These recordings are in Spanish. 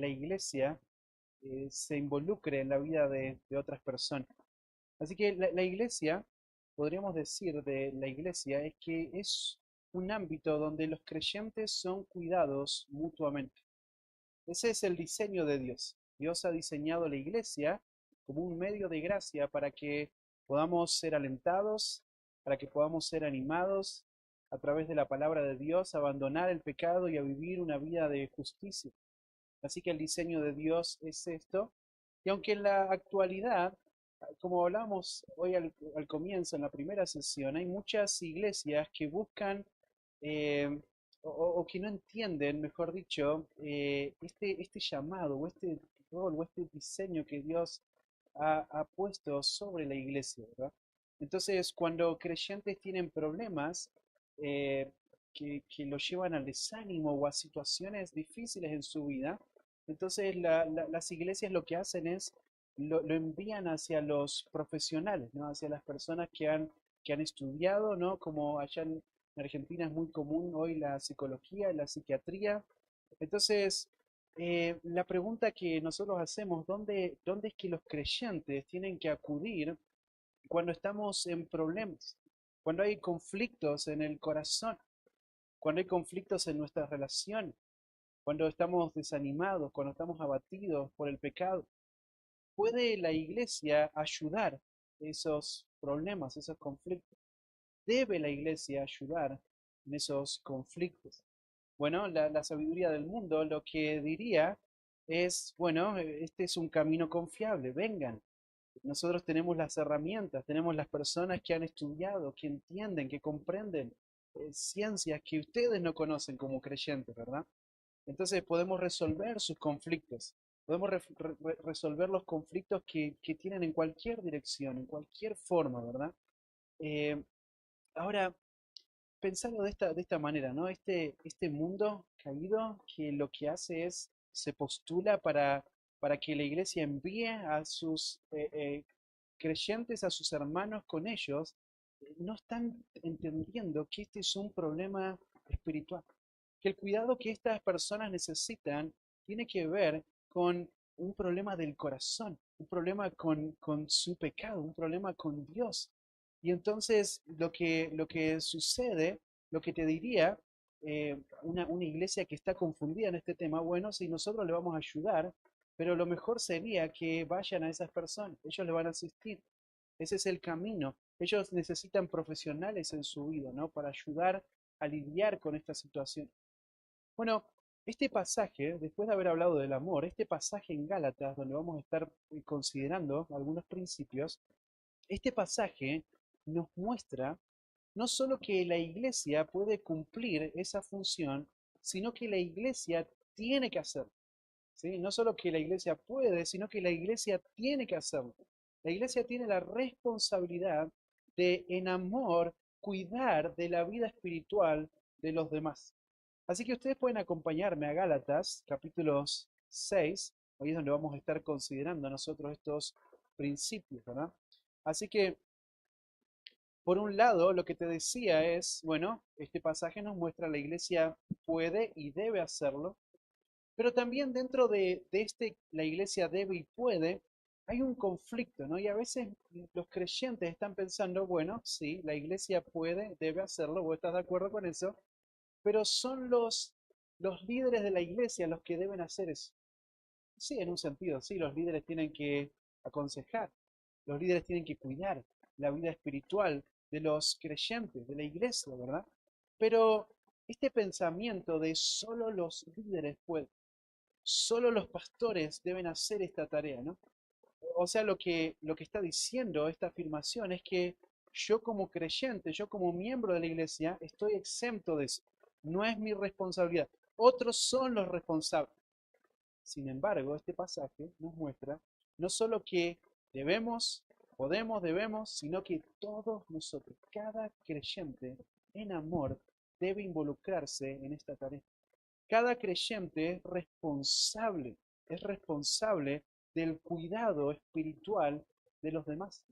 la iglesia se involucre en la vida de otras personas. Así que la iglesia, podríamos decir de la iglesia, es que es un ámbito donde los creyentes son cuidados mutuamente. Ese es el diseño de Dios. Dios ha diseñado la iglesia como un medio de gracia para que podamos ser alentados, para que podamos ser animados a través de la palabra de Dios, a abandonar el pecado y a vivir una vida de justicia. Así que el diseño de Dios es esto. Y aunque en la actualidad, como hablamos hoy al comienzo, en la primera sesión, hay muchas iglesias que buscan eh, o que no entienden, mejor dicho, este llamado o este rol o este diseño que Dios ha puesto sobre la iglesia, ¿verdad? Entonces, cuando creyentes tienen problemas eh, que los llevan al desánimo o a situaciones difíciles en su vida, entonces las iglesias lo que hacen es lo envían hacia los profesionales, ¿no? Hacia las personas que han estudiado, ¿no? Como allá en Argentina es muy común hoy la psicología, la psiquiatría. Entonces, la pregunta que nosotros hacemos, ¿dónde es que los creyentes tienen que acudir cuando estamos en problemas? Cuando hay conflictos en el corazón, cuando hay conflictos en nuestras relaciones, cuando estamos desanimados, cuando estamos abatidos por el pecado. ¿Puede la iglesia ayudar esos problemas, esos conflictos? ¿Debe la iglesia ayudar en esos conflictos? Bueno, la sabiduría del mundo lo que diría es, bueno, este es un camino confiable, vengan. Nosotros tenemos las herramientas, tenemos las personas que han estudiado, que entienden, que comprenden ciencias que ustedes no conocen como creyentes, ¿verdad? Entonces podemos resolver sus conflictos, podemos resolver los conflictos que tienen en cualquier dirección, en cualquier forma, ¿verdad? Eh, Ahora, pensarlo de esta manera, ¿no? Este mundo caído que lo que hace es, se postula para que la iglesia envíe a sus creyentes, a sus hermanos con ellos, no están entendiendo que este es un problema espiritual, que el cuidado que estas personas necesitan tiene que ver con un problema del corazón, un problema con su pecado, un problema con Dios. Y entonces lo que sucede, lo que te diría una iglesia que está confundida en este tema, bueno, si nosotros le vamos a ayudar, pero lo mejor sería que vayan a esas personas, ellos le van a asistir. Ese es el camino. Ellos necesitan profesionales en su vida, ¿no? Para ayudar a lidiar con esta situación. Bueno, este pasaje, después de haber hablado del amor, este pasaje en Gálatas, donde vamos a estar considerando algunos principios, este pasaje nos muestra no solo que la iglesia puede cumplir esa función, sino que la iglesia tiene que hacerlo. ¿Sí? No solo que la iglesia puede, sino que la iglesia tiene que hacerlo. La iglesia tiene la responsabilidad de, en amor, cuidar de la vida espiritual de los demás. Así que ustedes pueden acompañarme a Gálatas, capítulos 6, ahí es donde vamos a estar considerando nosotros estos principios, ¿verdad? Así que, por un lado, lo que te decía es, bueno, este pasaje nos muestra la iglesia puede y debe hacerlo, pero también dentro de este, la iglesia debe y puede, hay un conflicto, ¿no? Y a veces los creyentes están pensando, bueno, sí, la iglesia puede, debe hacerlo, vos estás de acuerdo con eso, pero son los líderes de la iglesia los que deben hacer eso. Sí, en un sentido, sí, los líderes tienen que aconsejar, los líderes tienen que cuidar la vida espiritual de los creyentes, de la iglesia, ¿verdad? Pero este pensamiento de solo los líderes pueden, solo los pastores deben hacer esta tarea, ¿no? O sea, lo que está diciendo esta afirmación es que yo como creyente, yo como miembro de la iglesia, estoy exento de eso. No es mi responsabilidad. Otros son los responsables. Sin embargo, este pasaje nos muestra no solo que debemos, podemos, debemos, sino que todos nosotros, cada creyente en amor, debe involucrarse en esta tarea. Cada creyente es responsable del cuidado espiritual de los demás,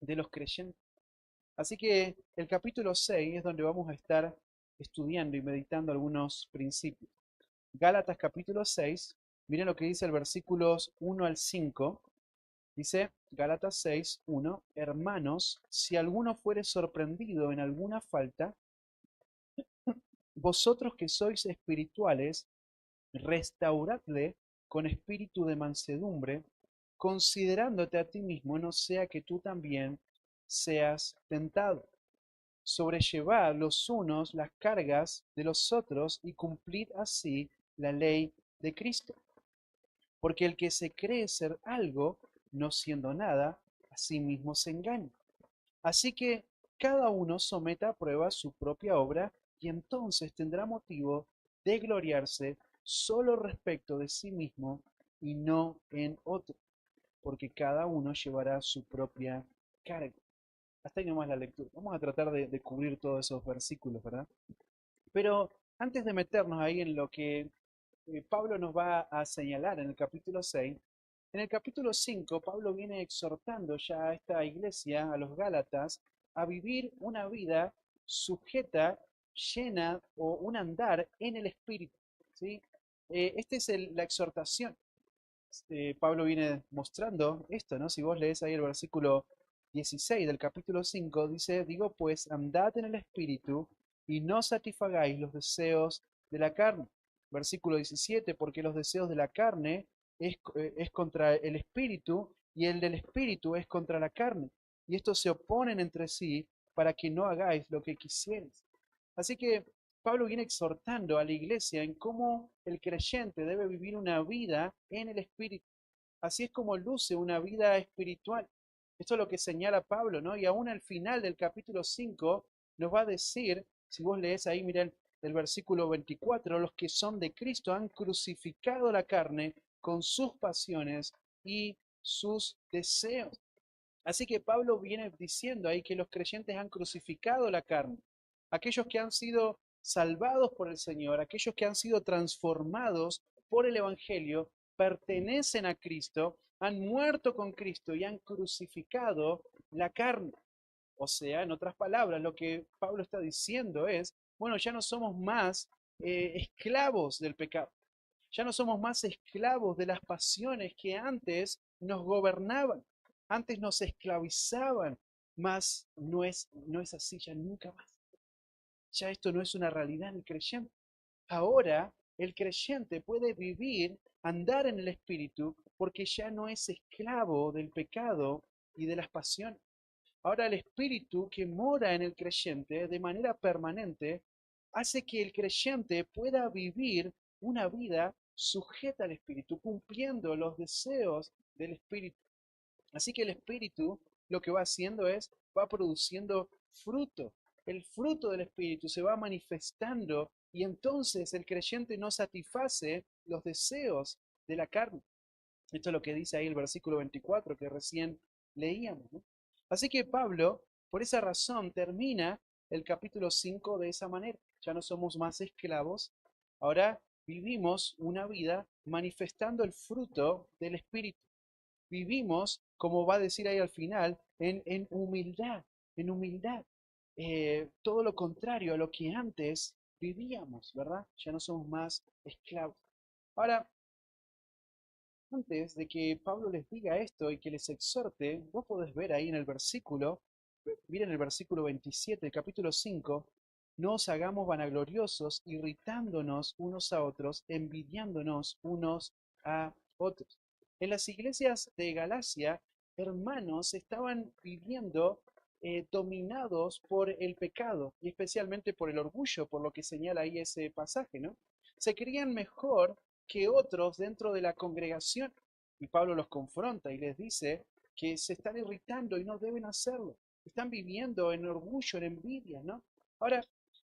de los creyentes. Así que el capítulo 6 es donde vamos a estar estudiando y meditando algunos principios. Gálatas capítulo 6 Miren lo que dice el versículos 1 al 5. Dice Gálatas 6, 1, hermanos, si alguno fuere sorprendido en alguna falta, vosotros que sois espirituales, restauradle con espíritu de mansedumbre, considerándote a ti mismo, no sea que tú también seas tentado. Sobrellevad los unos las cargas de los otros y cumplid así la ley de Cristo. Porque el que se cree ser algo, no siendo nada, a sí mismo se engaña. Así que cada uno someta a prueba su propia obra y entonces tendrá motivo de gloriarse solo respecto de sí mismo y no en otro, porque cada uno llevará su propia carga. Hasta ahí nomás la lectura. Vamos a tratar de cubrir todos esos versículos, ¿verdad? Pero antes de meternos ahí en lo que Pablo nos va a señalar en el capítulo 6, en el capítulo 5 Pablo viene exhortando ya a esta iglesia, a los Gálatas, a vivir una vida sujeta, llena o un andar en el Espíritu. ¿Sí? Esta es la exhortación. Pablo viene mostrando esto, ¿no? Si vos lees ahí el versículo 16 del capítulo 5, dice, digo pues, andad en el Espíritu y no satisfagáis los deseos de la carne. Versículo 17, porque los deseos de la carne es contra el Espíritu y el del Espíritu es contra la carne. Y estos se oponen entre sí para que no hagáis lo que quisierais. Así que Pablo viene exhortando a la iglesia en cómo el creyente debe vivir una vida en el Espíritu. Así es como luce una vida espiritual. Esto es lo que señala Pablo, ¿no? Y aún al final del capítulo 5 nos va a decir, si vos lees ahí, miren el versículo 24, los que son de Cristo han crucificado la carne con sus pasiones y sus deseos. Así que Pablo viene diciendo ahí que los creyentes han crucificado la carne. Aquellos que han sido salvados por el Señor, aquellos que han sido transformados por el Evangelio, pertenecen a Cristo, han muerto con Cristo y han crucificado la carne. O sea, en otras palabras, lo que Pablo está diciendo es, bueno, ya no somos más esclavos del pecado. Ya no somos más esclavos de las pasiones que antes nos gobernaban, antes nos esclavizaban, mas no es así ya nunca más. Ya esto no es una realidad en el creyente. Ahora el creyente puede vivir, andar en el Espíritu, porque ya no es esclavo del pecado y de las pasiones. Ahora el Espíritu que mora en el creyente de manera permanente hace que el creyente pueda vivir una vida sujeta al Espíritu, cumpliendo los deseos del Espíritu. Así que el Espíritu lo que va haciendo es, va produciendo fruto. El fruto del Espíritu se va manifestando y entonces el creyente no satisface los deseos de la carne. Esto es lo que dice ahí el versículo 24 que recién leíamos, ¿no? Así que Pablo, por esa razón, termina el capítulo 5 de esa manera. Ya no somos más esclavos, ahora vivimos una vida manifestando el fruto del Espíritu. Vivimos, como va a decir ahí al final, en humildad, en humildad. Todo lo contrario a lo que antes vivíamos, ¿verdad? Ya no somos más esclavos. Ahora, antes de que Pablo les diga esto y que les exhorte, vos podés ver ahí en el versículo, miren el versículo 27, capítulo 5, no os hagamos vanagloriosos, irritándonos unos a otros, envidiándonos unos a otros. En las iglesias de Galacia, hermanos estaban viviendo dominados por el pecado y especialmente por el orgullo, por lo que señala ahí ese pasaje, ¿no? Se creían mejor que otros dentro de la congregación. Y Pablo los confronta y les dice que se están irritando y no deben hacerlo. Están viviendo en orgullo, en envidia, ¿no? Ahora,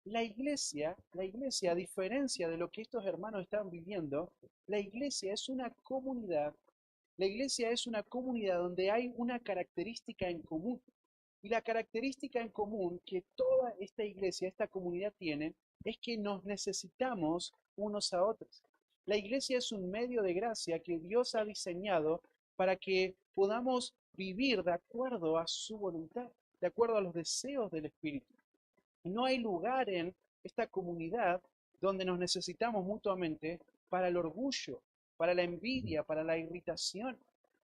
la iglesia, a diferencia de lo que estos hermanos están viviendo, la iglesia es una comunidad. La iglesia es una comunidad donde hay una característica en común. Y la característica en común que toda esta iglesia, esta comunidad tiene, es que nos necesitamos unos a otros. La iglesia es un medio de gracia que Dios ha diseñado para que podamos vivir de acuerdo a su voluntad, de acuerdo a los deseos del Espíritu. No hay lugar en esta comunidad donde nos necesitamos mutuamente para el orgullo, para la envidia, para la irritación.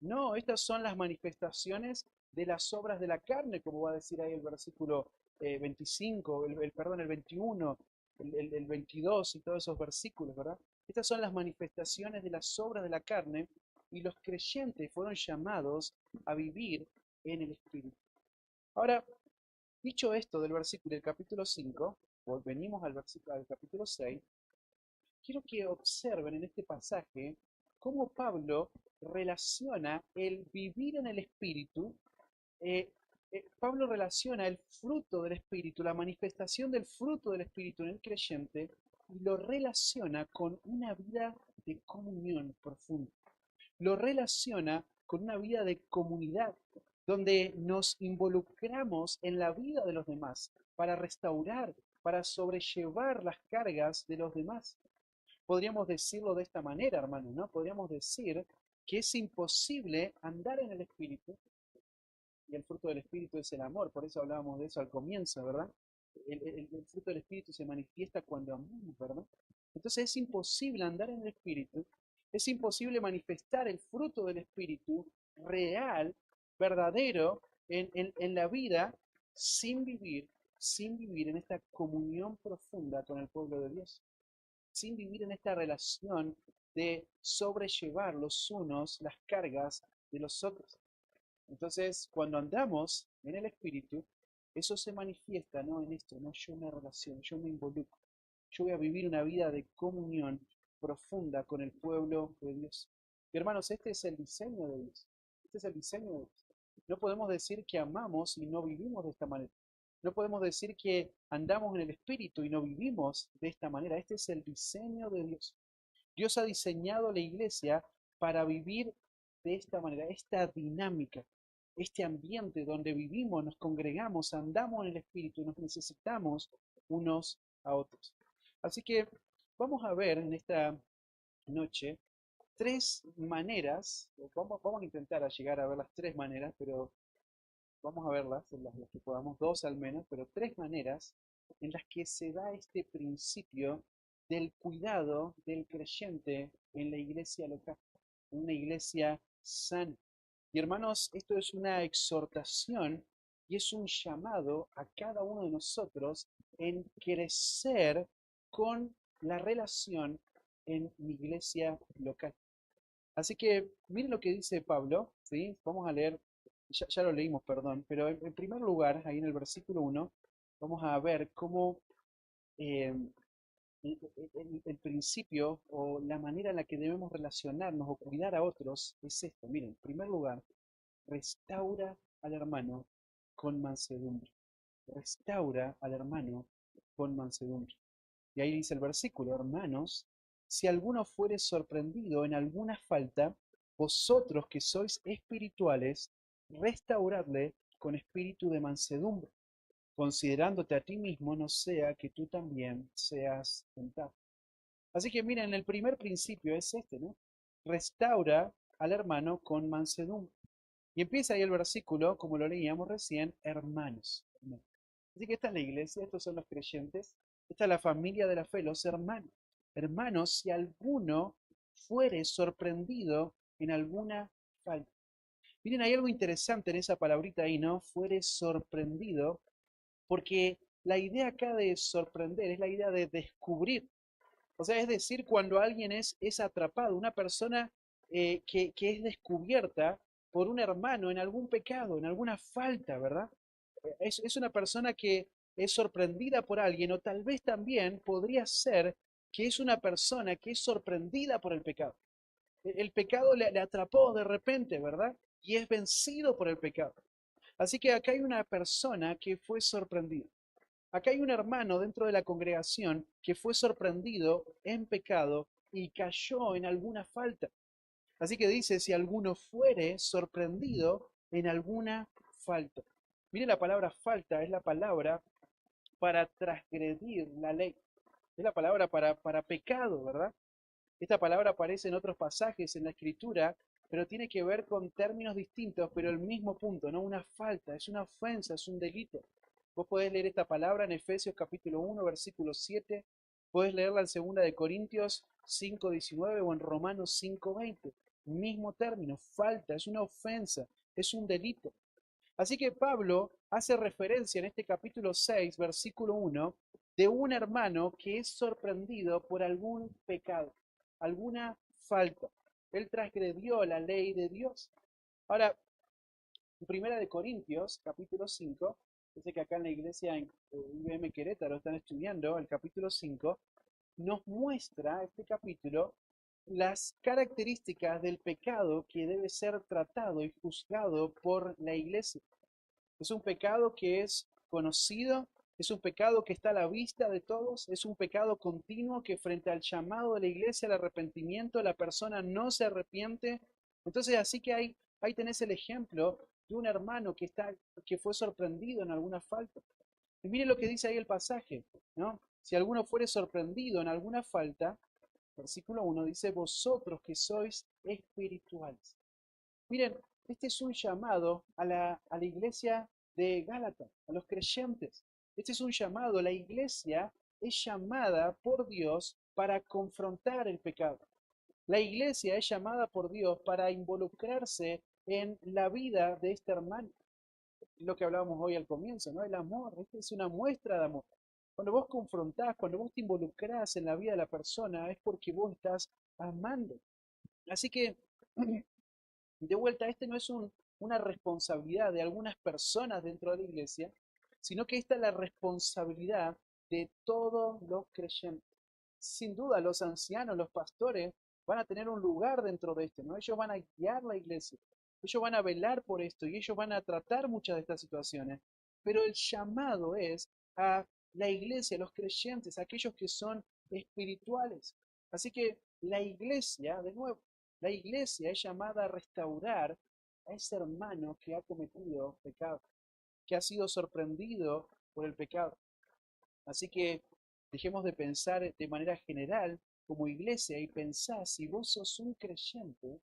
No, estas son las manifestaciones de las obras de la carne, como va a decir ahí el versículo 25, perdón, el 21, el 22 y todos esos versículos, ¿verdad? Estas son las manifestaciones de las obras de la carne y los creyentes fueron llamados a vivir en el Espíritu. Ahora, dicho esto del versículo del capítulo 5, venimos al capítulo 6, quiero que observen en este pasaje cómo Pablo relaciona el vivir en el Espíritu. eh, Pablo relaciona el fruto del Espíritu, la manifestación del fruto del Espíritu en el creyente, y lo relaciona con una vida de comunión profunda. Lo relaciona con una vida de comunidad, donde nos involucramos en la vida de los demás para restaurar, para sobrellevar las cargas de los demás. Podríamos decirlo de esta manera, hermanos, ¿no? Podríamos decir que es imposible andar en el Espíritu, y el fruto del Espíritu es el amor, por eso hablábamos de eso al comienzo, ¿verdad? El fruto del Espíritu se manifiesta cuando amamos, ¿verdad? Entonces es imposible andar en el Espíritu, es imposible manifestar el fruto del Espíritu real, verdadero, en la vida sin vivir en esta comunión profunda con el pueblo de Dios, sin vivir en esta relación de sobrellevar los unos las cargas de los otros. Entonces, cuando andamos en el Espíritu, eso se manifiesta, ¿no? En esto, ¿no? Yo me relaciono, yo me involucro, yo voy a vivir una vida de comunión profunda con el pueblo de Dios. Y hermanos, este es el diseño de Dios. Este es el diseño de Dios. No podemos decir que amamos y no vivimos de esta manera. No podemos decir que andamos en el Espíritu y no vivimos de esta manera. Este es el diseño de Dios. Dios ha diseñado la iglesia para vivir de esta manera, esta dinámica, este ambiente donde vivimos, nos congregamos, andamos en el Espíritu, nos necesitamos unos a otros. Así que vamos a ver en esta noche tres maneras, vamos a intentar llegar a ver las tres maneras, pero vamos a verlas, en las que podamos, dos al menos, pero tres maneras en las que se da este principio del cuidado del creyente en la iglesia local, en una iglesia sana. Y hermanos, esto es una exhortación y es un llamado a cada uno de nosotros en crecer con la relación en mi iglesia local. Así que miren lo que dice Pablo, ¿sí? Vamos a leer, ya lo leímos, perdón, pero en primer lugar, ahí en el versículo 1, vamos a ver cómo eh, el principio o la manera en la que debemos relacionarnos o cuidar a otros es esto. Miren, en primer lugar, restaura al hermano con mansedumbre. Restaura al hermano con mansedumbre. Y ahí dice el versículo, hermanos, si alguno fuere sorprendido en alguna falta, vosotros que sois espirituales, restauradle con espíritu de mansedumbre, considerándote a ti mismo, no sea que tú también seas tentado. Así que miren, el primer principio es este, ¿no? Restaura al hermano con mansedumbre. Y empieza ahí el versículo, como lo leíamos recién, hermanos. Así que esta es la iglesia, estos son los creyentes, esta es la familia de la fe, los hermanos. Hermanos, si alguno fuere sorprendido en alguna falta. Miren, hay algo interesante en esa palabrita ahí, ¿no? Fuere sorprendido, porque la idea acá de sorprender es la idea de descubrir. O sea, es decir, cuando alguien es atrapado, una persona que es descubierta por un hermano en algún pecado, en alguna falta, ¿verdad? Es una persona que es sorprendida por alguien, o tal vez también podría ser que es una persona que es sorprendida por el pecado. El pecado le atrapó de repente, ¿verdad? Y es vencido por el pecado. Así que acá hay una persona que fue sorprendida. Acá hay un hermano dentro de la congregación que fue sorprendido en pecado y cayó en alguna falta. Así que dice, si alguno fuere sorprendido en alguna falta. Mire, la palabra falta es la palabra para transgredir la ley. Es la palabra para pecado, ¿verdad? Esta palabra aparece en otros pasajes en la Escritura, pero tiene que ver con términos distintos, pero el mismo punto, ¿no? Una falta, es una ofensa, es un delito. Vos podés leer esta palabra en Efesios capítulo 1, versículo 7. Podés leerla en 2 Corintios 5:19 o en Romanos 5:20. Mismo término, falta, es una ofensa, es un delito. Así que Pablo hace referencia en este capítulo 6, versículo 1, de un hermano que es sorprendido por algún pecado, alguna falta. Él transgredió la ley de Dios. Ahora, en Primera de Corintios, capítulo 5, sé que acá en la iglesia en IBM Querétaro están estudiando el capítulo 5, nos muestra este capítulo las características del pecado que debe ser tratado y juzgado por la iglesia. Es un pecado que es conocido, es un pecado que está a la vista de todos, es un pecado continuo que frente al llamado de la iglesia al arrepentimiento, la persona no se arrepiente. Entonces, así que ahí tenés el ejemplo de un hermano que fue sorprendido en alguna falta. Y mire lo que dice ahí el pasaje, ¿no? Si alguno fuere sorprendido en alguna falta, versículo 1 dice, vosotros que sois espirituales. Miren, este es un llamado a la iglesia de Gálatas, a los creyentes. Este es un llamado, la iglesia es llamada por Dios para confrontar el pecado. La iglesia es llamada por Dios para involucrarse en la vida de este hermano. Lo que hablábamos hoy al comienzo, ¿no? El amor, esta es una muestra de amor. Cuando vos confrontás, cuando vos te involucrás en la vida de la persona, es porque vos estás amando. Así que de vuelta, este no es una responsabilidad de algunas personas dentro de la iglesia, sino que esta es la responsabilidad de todos los creyentes. Sin duda, los ancianos, los pastores, van a tener un lugar dentro de esto, ¿no? Ellos van a guiar la iglesia, ellos van a velar por esto y ellos van a tratar muchas de estas situaciones. Pero el llamado es a la iglesia, a los creyentes, a aquellos que son espirituales. Así que la iglesia, de nuevo, la iglesia es llamada a restaurar a ese hermano que ha cometido pecado, que ha sido sorprendido por el pecado. Así que dejemos de pensar de manera general como iglesia y pensar si vos sos un creyente,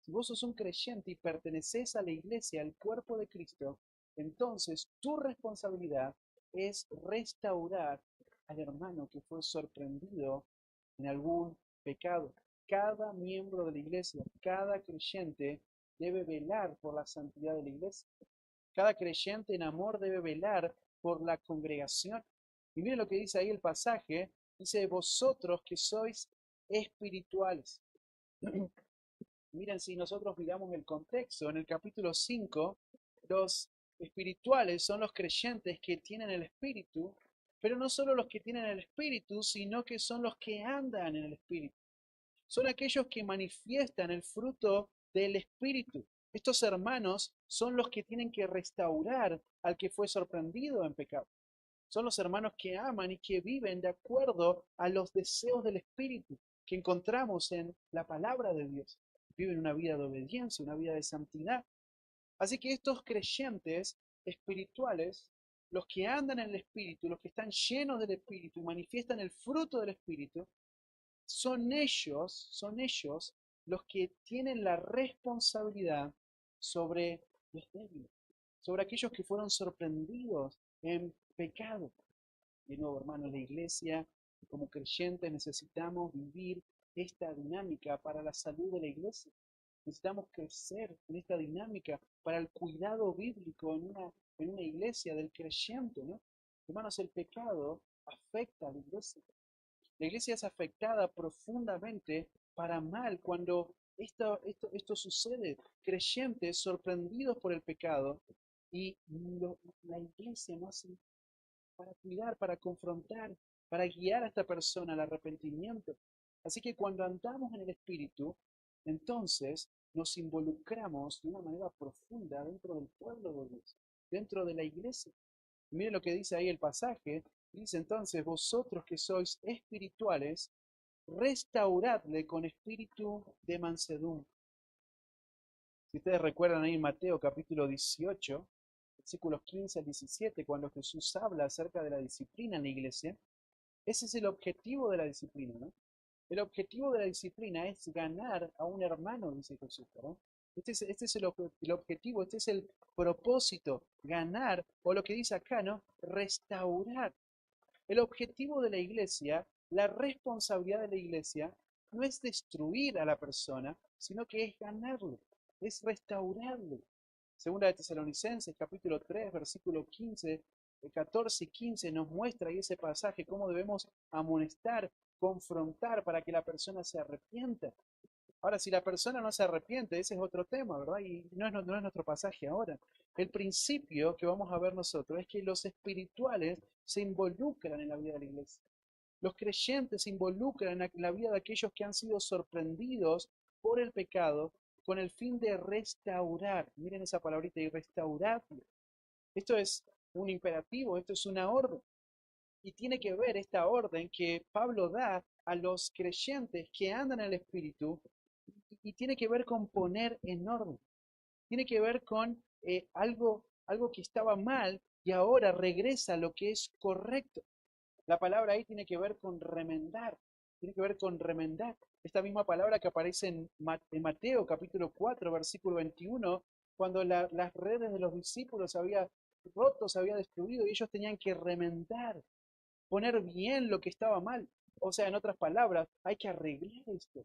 si vos sos un creyente y perteneces a la iglesia, al cuerpo de Cristo, entonces tu responsabilidad es restaurar al hermano que fue sorprendido en algún pecado. Cada miembro de la iglesia, cada creyente debe velar por la santidad de la iglesia. Cada creyente en amor debe velar por la congregación. Y miren lo que dice ahí el pasaje. Dice, vosotros que sois espirituales. Miren, si nosotros miramos el contexto, en el capítulo 5, los espirituales son los creyentes que tienen el espíritu, pero no solo los que tienen el espíritu, sino que son los que andan en el espíritu. Son aquellos que manifiestan el fruto del espíritu. Estos hermanos son los que tienen que restaurar al que fue sorprendido en pecado. Son los hermanos que aman y que viven de acuerdo a los deseos del espíritu que encontramos en la palabra de Dios. Viven una vida de obediencia, una vida de santidad. Así que estos creyentes espirituales, los que andan en el espíritu, los que están llenos del espíritu y manifiestan el fruto del espíritu, son ellos los que tienen la responsabilidad sobre los débiles, sobre aquellos que fueron sorprendidos en pecado. De nuevo, hermanos, la iglesia, como creyentes, necesitamos vivir esta dinámica para la salud de la iglesia. Necesitamos crecer en esta dinámica para el cuidado bíblico en una iglesia del creyente, ¿no? Hermanos, el pecado afecta a la iglesia. La iglesia es afectada profundamente para mal cuando esto sucede. Creyentes sorprendidos por el pecado y la iglesia no hace para cuidar, para confrontar, para guiar a esta persona al arrepentimiento. Así que cuando andamos en el Espíritu, entonces nos involucramos de una manera profunda dentro del pueblo de Dios, dentro de la iglesia. Miren lo que dice ahí el pasaje. Dice entonces, vosotros que sois espirituales, restauradle con espíritu de mansedumbre. Si ustedes recuerdan ahí en Mateo capítulo 18, versículos 15 al 17, cuando Jesús habla acerca de la disciplina en la iglesia, ese es el objetivo de la disciplina, ¿no? El objetivo de la disciplina es ganar a un hermano, dice Jesús, ¿no? Este es el objetivo, este es el propósito, ganar, o lo que dice acá, ¿no? Restaurar. El objetivo de la iglesia La responsabilidad de la iglesia no es destruir a la persona, sino que es ganarlo, es restaurarlo. Segunda de Tesalonicenses, capítulo 3, versículo 15, 14 y 15 nos muestra ahí ese pasaje, cómo debemos amonestar, confrontar para que la persona se arrepienta. Ahora, si la persona no se arrepiente, ese es otro tema, ¿verdad? Y no es nuestro pasaje ahora. El principio que vamos a ver nosotros es que los espirituales se involucran en la vida de la iglesia. Los creyentes se involucran en la vida de aquellos que han sido sorprendidos por el pecado con el fin de restaurar. Miren esa palabrita, y restaurarlo. Esto es un imperativo, esto es una orden. Y tiene que ver esta orden que Pablo da a los creyentes que andan en el Espíritu y tiene que ver con poner en orden. Tiene que ver con algo que estaba mal y ahora regresa a lo que es correcto. La palabra ahí tiene que ver con remendar, tiene que ver con remendar. Esta misma palabra que aparece en Mateo capítulo 4, versículo 21, cuando las redes de los discípulos se había roto, se había destruido y ellos tenían que remendar, poner bien lo que estaba mal. O sea, en otras palabras, hay que arreglar esto.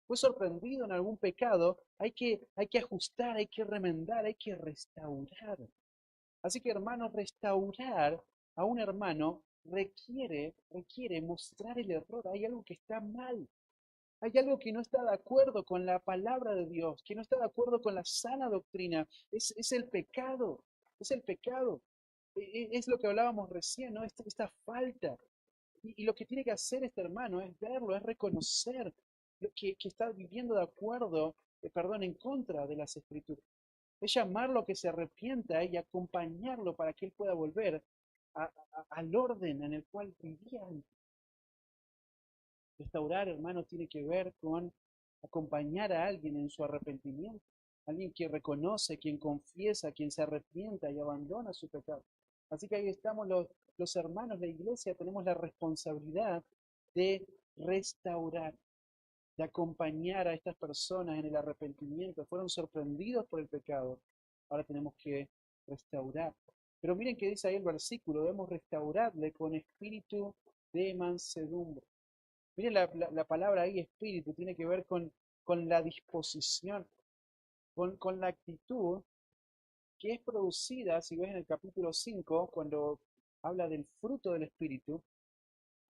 Fue sorprendido en algún pecado, hay que ajustar, hay que remendar, hay que restaurar. Así que, hermanos, restaurar a un hermano requiere mostrar el error. Hay algo que está mal. Hay algo que no está de acuerdo con la palabra de Dios, que no está de acuerdo con la sana doctrina. Es el pecado. Es el pecado. Es lo que hablábamos recién, ¿no? Esta falta. Y lo que tiene que hacer este hermano es verlo, es reconocer lo que está viviendo de acuerdo, perdón, en contra de las escrituras. Es llamarlo a que se arrepienta y acompañarlo para que él pueda volver al orden en el cual vivía antes. Restaurar, hermano, tiene que ver con acompañar a alguien en su arrepentimiento. Alguien que reconoce, quien confiesa, quien se arrepienta y abandona su pecado. Así que ahí estamos los hermanos de la iglesia, tenemos la responsabilidad de restaurar, de acompañar a estas personas en el arrepentimiento. Fueron sorprendidos por el pecado. Ahora tenemos que restaurar. Pero miren que dice ahí el versículo, debemos restaurarle con espíritu de mansedumbre. Miren la palabra ahí, espíritu, tiene que ver con la disposición, con la actitud que es producida, si ves en el capítulo 5 cuando habla del fruto del espíritu,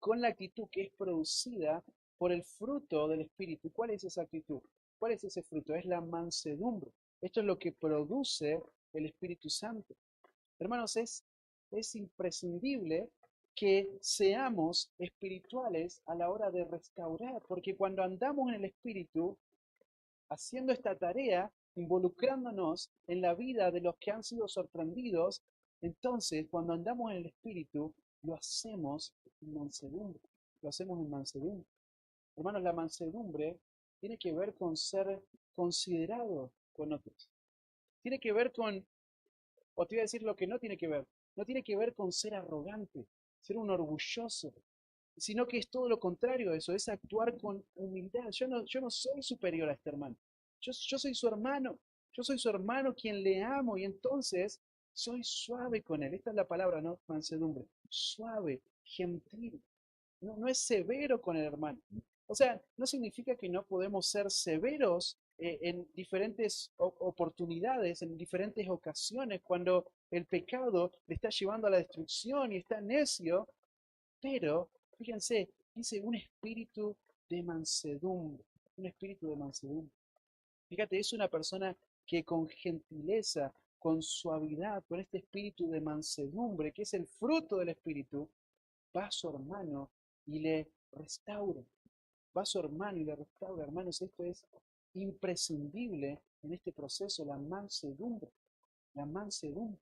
con la actitud que es producida por el fruto del Espíritu. ¿Cuál es esa actitud? ¿Cuál es ese fruto? Es la mansedumbre. Esto es lo que produce el Espíritu Santo. Hermanos, es imprescindible que seamos espirituales a la hora de restaurar, porque cuando andamos en el Espíritu, haciendo esta tarea, involucrándonos en la vida de los que han sido sorprendidos, entonces cuando andamos en el Espíritu, lo hacemos en mansedumbre. Lo hacemos en mansedumbre. Hermanos, la mansedumbre tiene que ver con ser considerado con otros. Tiene que ver con, o te voy a decir lo que no tiene que ver. No tiene que ver con ser arrogante, ser un orgulloso, sino que es todo lo contrario de eso, es actuar con humildad. Yo no soy superior a este hermano, yo soy su hermano, yo soy su hermano quien le amo y entonces soy suave con él. Esta es la palabra, ¿no? Mansedumbre, suave, gentil, no es severo con el hermano. O sea, no significa que no podemos ser severos en diferentes oportunidades, en diferentes ocasiones, cuando el pecado le está llevando a la destrucción y está necio, pero, fíjense, dice un espíritu de mansedumbre, un espíritu de mansedumbre. Fíjate, es una persona que con gentileza, con suavidad, con este espíritu de mansedumbre, que es el fruto del espíritu, va a su hermano y le restaura. Va a su hermano y le restaura. Hermanos, esto es imprescindible en este proceso, la mansedumbre. La mansedumbre.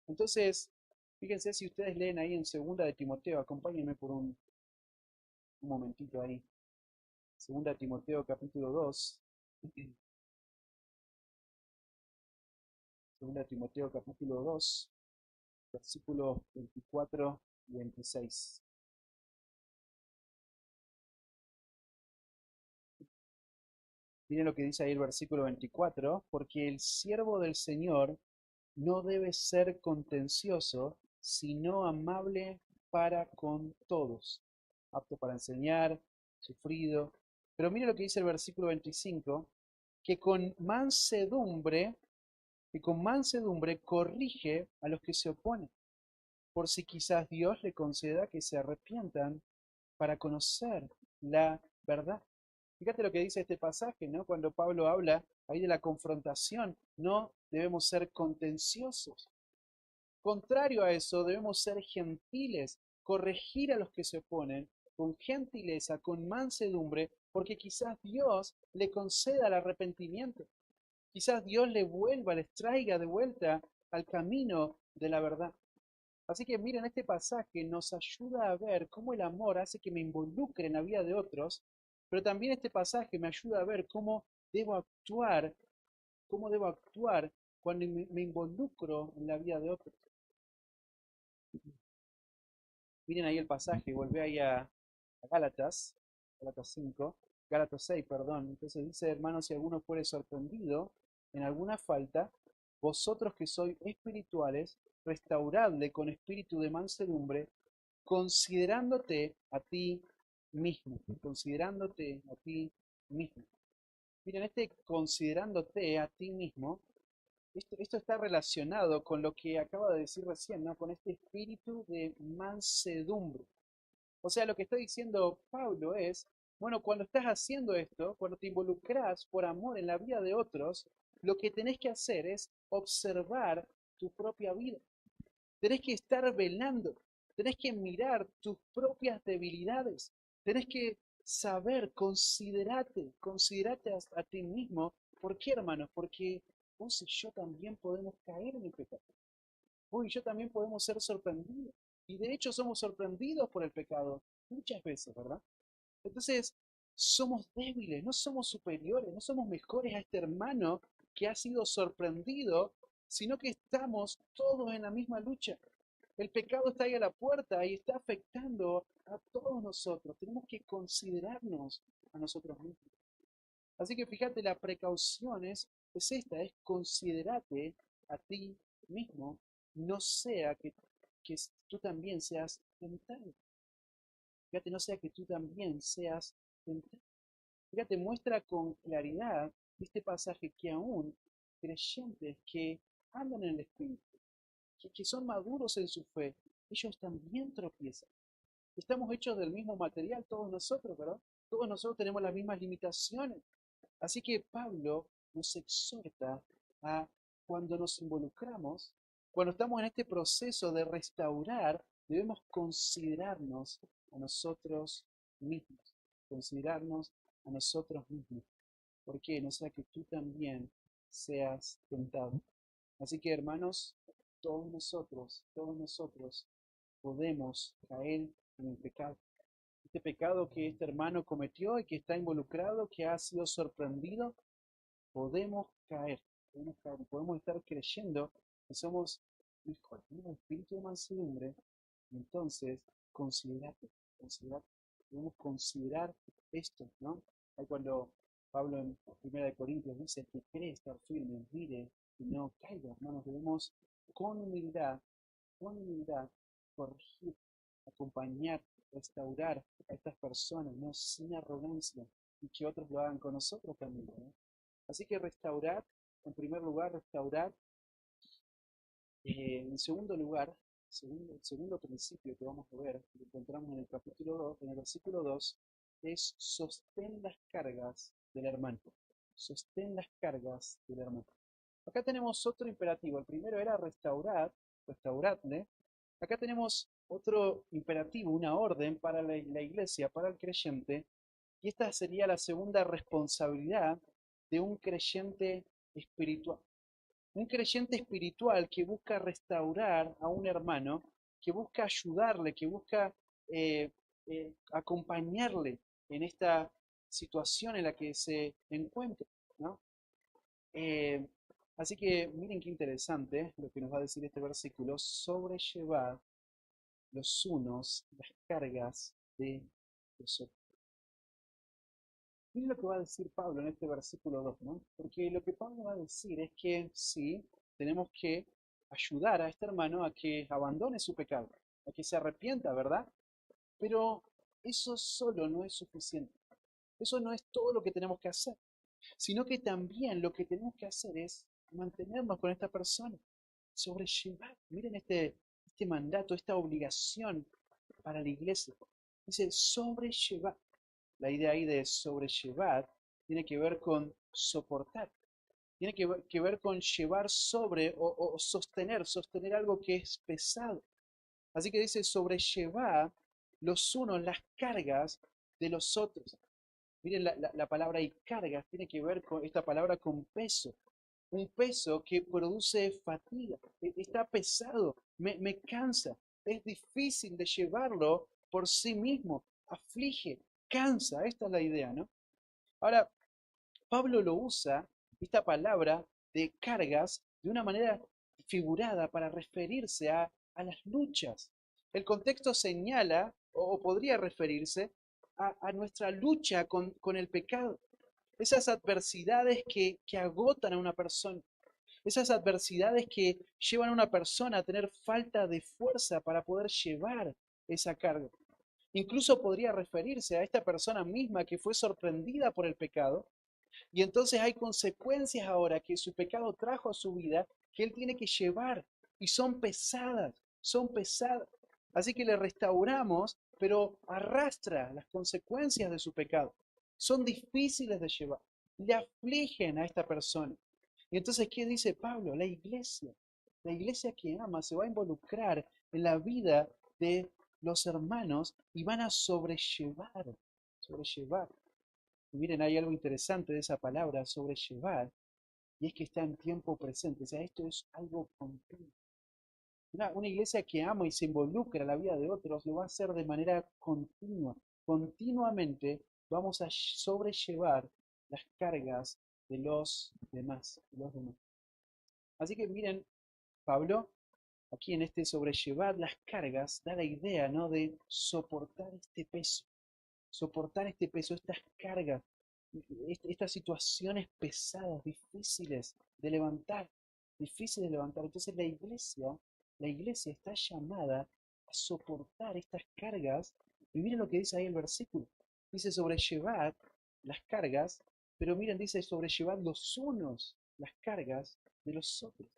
Entonces, fíjense si ustedes leen ahí en segunda de Timoteo, acompáñenme por un momentito ahí. Segunda de Timoteo capítulo 2. Segunda de Timoteo capítulo 2, versículos 24 y 26. Miren lo que dice ahí el versículo 24, porque el siervo del Señor no debe ser contencioso, sino amable para con todos, apto para enseñar, sufrido. Pero mire lo que dice el versículo 25, que con mansedumbre, que con mansedumbre corrige a los que se oponen, por si quizás Dios le conceda que se arrepientan para conocer la verdad. Fíjate lo que dice este pasaje, ¿no? Cuando Pablo habla ahí de la confrontación, no debemos ser contenciosos. Contrario a eso, debemos ser gentiles, corregir a los que se oponen con gentileza, con mansedumbre, porque quizás Dios le conceda el arrepentimiento. Quizás Dios le vuelva, les traiga de vuelta al camino de la verdad. Así que miren, este pasaje nos ayuda a ver cómo el amor hace que me involucre en la vida de otros, pero también este pasaje me ayuda a ver debo actuar, cómo debo actuar cuando me involucro en la vida de otros. Miren ahí el pasaje, volvé ahí a Gálatas, Gálatas 5, Gálatas 6, perdón. Entonces dice, hermanos, si alguno fuere sorprendido en alguna falta, vosotros que sois espirituales, restauradle con espíritu de mansedumbre, considerándote a ti mismo, considerándote a ti mismo. Miren, este considerándote a ti mismo, esto está relacionado con lo que acaba de decir recién, ¿no? Con este espíritu de mansedumbre. O sea, lo que está diciendo Pablo es, bueno, cuando estás haciendo esto, cuando te involucras por amor en la vida de otros, lo que tenés que hacer es observar tu propia vida. Tenés que estar velando, tenés que mirar tus propias debilidades, tenés que saber, considerate a ti mismo. ¿Por qué, hermanos? Porque vos y yo también podemos caer en el pecado. Vos y yo también podemos ser sorprendidos. Y de hecho somos sorprendidos por el pecado muchas veces, ¿verdad? Entonces, somos débiles, no somos superiores, no somos mejores a este hermano que ha sido sorprendido, sino que estamos todos en la misma lucha. El pecado está ahí a la puerta y está afectando a todos nosotros. Tenemos que considerarnos a nosotros mismos. Así que fíjate, la precaución es esta, es considerarte a ti mismo, no sea que tú también seas tentado. Fíjate, no sea que tú también seas tentado. Fíjate, muestra con claridad este pasaje que aún creyentes que andan en el Espíritu, que son maduros en su fe, ellos también tropiezan. Estamos hechos del mismo material todos nosotros, ¿verdad? Todos nosotros tenemos las mismas limitaciones. Así que Pablo nos exhorta a cuando nos involucramos, cuando estamos en este proceso de restaurar, debemos considerarnos a nosotros mismos, considerarnos a nosotros mismos. ¿Por qué? No sea que tú también seas tentado. Así que hermanos, todos nosotros podemos caer en el pecado. Este pecado que este hermano cometió y que está involucrado, que ha sido sorprendido, podemos caer, podemos estar creyendo que somos hijos, tenemos un espíritu de mansedumbre, entonces considerate, debemos considerar esto, ¿no? Ahí cuando Pablo en 1 Corintios dice que cree estar firme, mire y no caiga, hermanos, debemos con humildad, con humildad, corregir, acompañar, restaurar a estas personas, no sin arrogancia, y que otros lo hagan con nosotros también, ¿no? Así que restaurar, en primer lugar, restaurar. En segundo lugar, el segundo principio que vamos a ver, que encontramos en el capítulo 2, en el versículo 2, es sostén las cargas del hermano. Sostén las cargas del hermano. Acá tenemos otro imperativo. El primero era restaurar, restauradle. Acá tenemos otro imperativo, una orden para la iglesia, para el creyente, y esta sería la segunda responsabilidad de un creyente espiritual. Un creyente espiritual que busca restaurar a un hermano, que busca ayudarle, que busca acompañarle en esta situación en la que se encuentra, ¿no? Eh, Así que miren qué interesante lo que nos va a decir este versículo, sobrellevar los unos las cargas de los otros. Miren lo que va a decir Pablo en este versículo 2, ¿no? Porque lo que Pablo va a decir es que sí, tenemos que ayudar a este hermano a que abandone su pecado, a que se arrepienta, ¿verdad? Pero eso solo no es suficiente. Eso no es todo lo que tenemos que hacer, sino que también lo que tenemos que hacer es mantenernos con esta persona, sobrellevar. Miren este mandato, esta obligación para la iglesia. Dice sobrellevar. La idea ahí de sobrellevar tiene que ver con soportar, tiene que ver con llevar sobre o sostener algo que es pesado. Así que dice sobrellevar los unos las cargas de los otros. Miren la palabra y cargas tiene que ver con esta palabra con peso. Un peso que produce fatiga. Está pesado, me cansa. Es difícil de llevarlo por sí mismo. Aflige, cansa. Esta es la idea, ¿no? Ahora, Pablo lo usa, esta palabra de cargas, de una manera figurada para referirse a las luchas. El contexto señala, o podría referirse, a nuestra lucha con el pecado. Esas adversidades que agotan a una persona. Esas adversidades que llevan a una persona a tener falta de fuerza para poder llevar esa carga. Incluso podría referirse a esta persona misma que fue sorprendida por el pecado y entonces hay consecuencias ahora que su pecado trajo a su vida que él tiene que llevar y son pesadas, son pesadas. Así que le restauramos, pero arrastra las consecuencias de su pecado. Son difíciles de llevar, le afligen a esta persona. Y entonces, ¿qué dice Pablo? La iglesia que ama se va a involucrar en la vida de los hermanos y van a sobrellevar. Y miren, hay algo interesante de esa palabra, sobrellevar, y es que está en tiempo presente. O sea, esto es algo continuo. Una iglesia que ama y se involucra en la vida de otros lo va a hacer de manera continua. Continuamente vamos a sobrellevar las cargas de los demás. Así que miren, Pablo, aquí en este sobrellevar las cargas, da la idea, ¿no? De soportar este peso, estas cargas, estas situaciones pesadas, difíciles de levantar. Entonces la iglesia está llamada a soportar estas cargas. Y miren lo que dice ahí el versículo. Dice sobrellevar las cargas, pero miren, dice sobrellevar los unos las cargas de los otros.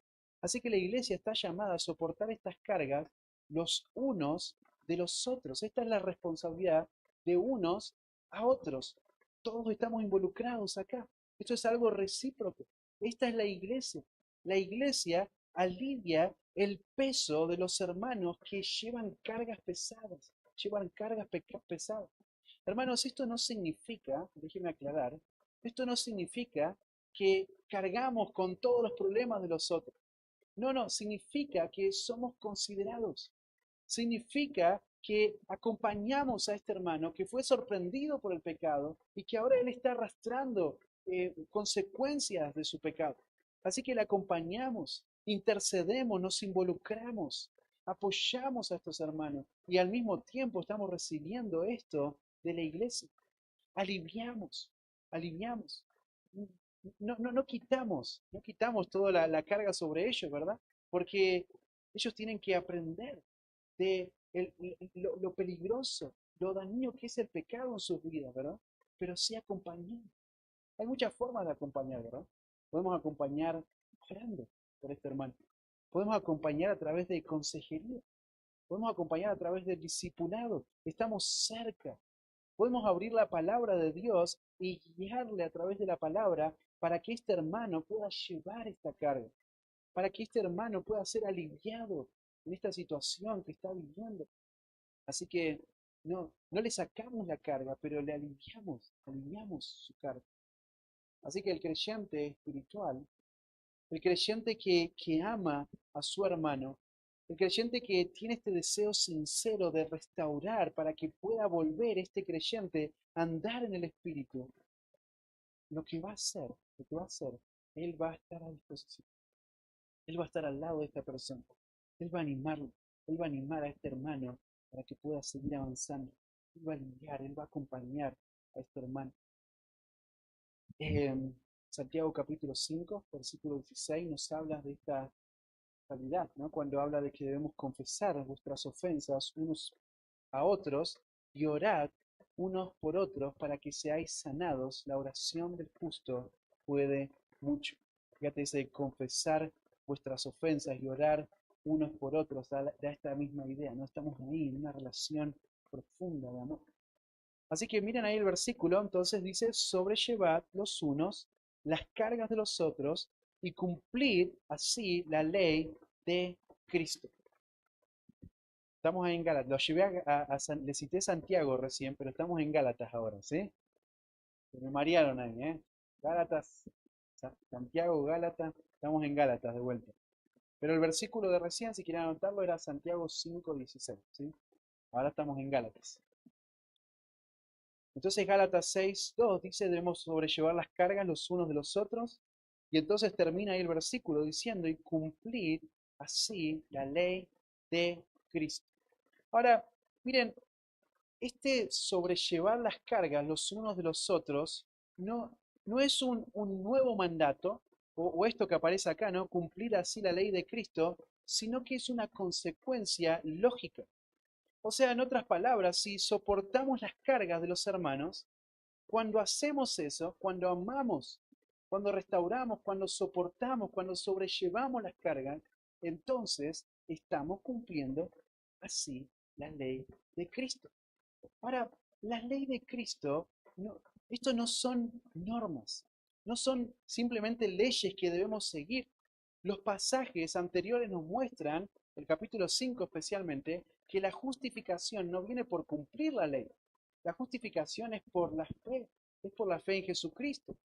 Así que la iglesia está llamada a soportar estas cargas los unos de los otros. Esta es la responsabilidad de unos a otros. Todos estamos involucrados acá. Esto es algo recíproco. Esta es la iglesia. La iglesia alivia el peso de los hermanos que llevan cargas pesadas, pesadas. Hermanos, esto no significa, déjenme aclarar, esto no significa que cargamos con todos los problemas de los otros. No, no, significa que somos considerados. Significa que acompañamos a este hermano que fue sorprendido por el pecado y que ahora él está arrastrando consecuencias de su pecado. Así que le acompañamos, intercedemos, nos involucramos, apoyamos a estos hermanos y al mismo tiempo estamos recibiendo esto de la iglesia. Aliviamos, aliviamos. No quitamos toda la carga sobre ellos, ¿verdad? Porque ellos tienen que aprender de lo peligroso, lo dañino que es el pecado en sus vidas, ¿verdad? Pero sí acompañar. Hay muchas formas de acompañar, ¿verdad? Podemos acompañar orando por este hermano. Podemos acompañar a través de consejería. Podemos acompañar a través del discipulado. Estamos cerca. Podemos abrir la palabra de Dios y guiarle a través de la palabra para que este hermano pueda llevar esta carga, para que este hermano pueda ser aliviado en esta situación que está viviendo. Así que no le sacamos la carga, pero le aliviamos su carga. Así que el creyente espiritual, el creyente que ama a su hermano, el creyente que tiene este deseo sincero de restaurar para que pueda volver este creyente a andar en el Espíritu, lo que va a hacer, él va a estar a disposición. Él va a estar al lado de esta persona. Él va a animarlo. Él va a animar a este hermano para que pueda seguir avanzando. Él va a aliviar, él va a acompañar a este hermano. Eh, Santiago capítulo 5, versículo 16, nos habla de esta realidad, ¿no? Cuando habla de que debemos confesar nuestras ofensas unos a otros y orad unos por otros para que seáis sanados. La oración del justo puede mucho. Fíjate, dice confesar vuestras ofensas y orar unos por otros, da esta misma idea, ¿no? Estamos ahí en una relación profunda de amor. Así que miren ahí el versículo, entonces dice, sobrellevad los unos las cargas de los otros y cumplir así la ley de Cristo. Estamos ahí en Gálatas, lo llevé le cité Santiago recién, pero estamos en Gálatas ahora, ¿sí? Me marearon ahí, ¿eh? Gálatas, Santiago, Gálatas, estamos en Gálatas de vuelta. Pero el versículo de recién, si quieren anotarlo, era Santiago 5:16, ¿sí? Ahora estamos en Gálatas. Entonces Gálatas 6:2 dice, debemos sobrellevar las cargas los unos de los otros. Y entonces termina ahí el versículo diciendo, y cumplir así la ley de Cristo. Ahora, miren, este sobrellevar las cargas los unos de los otros no es un nuevo mandato, o esto que aparece acá, ¿no? Cumplir así la ley de Cristo, sino que es una consecuencia lógica. O sea, en otras palabras, si soportamos las cargas de los hermanos, cuando hacemos eso, cuando amamos, cuando restauramos, cuando soportamos, cuando sobrellevamos las cargas, entonces estamos cumpliendo así la ley de Cristo. Ahora, la ley de Cristo, esto no son normas, no son simplemente leyes que debemos seguir. Los pasajes anteriores nos muestran, el capítulo 5 especialmente, que la justificación no viene por cumplir la ley. La justificación es por la fe en Jesucristo.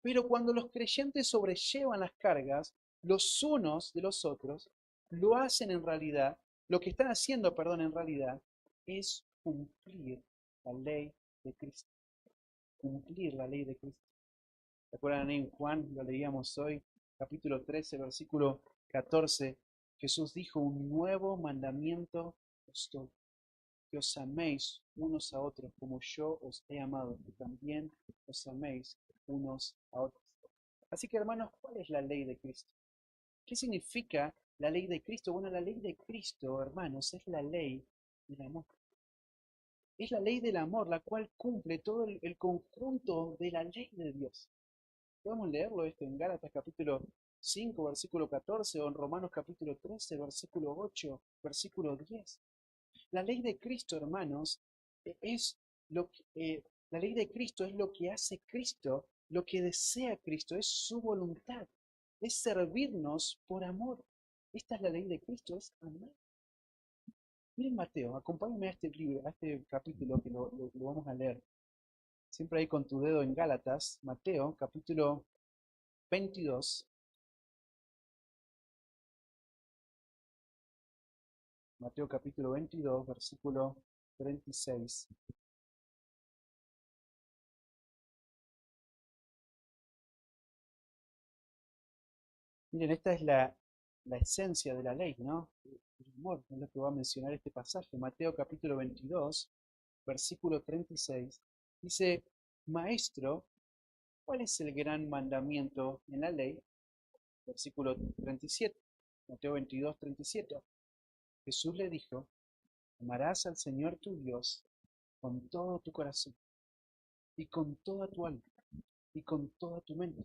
Pero cuando los creyentes sobrellevan las cargas los unos de los otros, lo hacen en realidad, lo que están haciendo, perdón, en realidad, es cumplir la ley de Cristo. Cumplir la ley de Cristo. ¿Se acuerdan en Juan? Lo leíamos hoy, capítulo 13, versículo 14. Jesús dijo, un nuevo mandamiento os doy, que os améis unos a otros como yo os he amado, que también os améis unos a otros. Así que hermanos, ¿cuál es la ley de Cristo? ¿Qué significa la ley de Cristo? Bueno, la ley de Cristo, hermanos, es la ley del amor. Es la ley del amor, la cual cumple todo el conjunto de la ley de Dios. Podemos leerlo esto en Gálatas capítulo 5, versículo 14, o en Romanos capítulo 13, versículo 8, versículo 10. La ley de Cristo, hermanos, es la ley de Cristo es lo que hace Cristo, lo que desea Cristo, es su voluntad, es servirnos por amor. Esta es la ley de Cristo, es amar. Miren Mateo, acompáñenme a este libro, a este capítulo que lo vamos a leer. Siempre ahí con tu dedo en Gálatas, Mateo capítulo 22. Mateo capítulo 22, versículo 36. Miren, esta es la esencia de la ley, ¿no? El amor es lo que va a mencionar este pasaje. Mateo capítulo 22, versículo 36. Dice, Maestro, ¿cuál es el gran mandamiento en la ley? Versículo 37. Mateo 22, 37. Jesús le dijo, amarás al Señor tu Dios con todo tu corazón y con toda tu alma y con toda tu mente.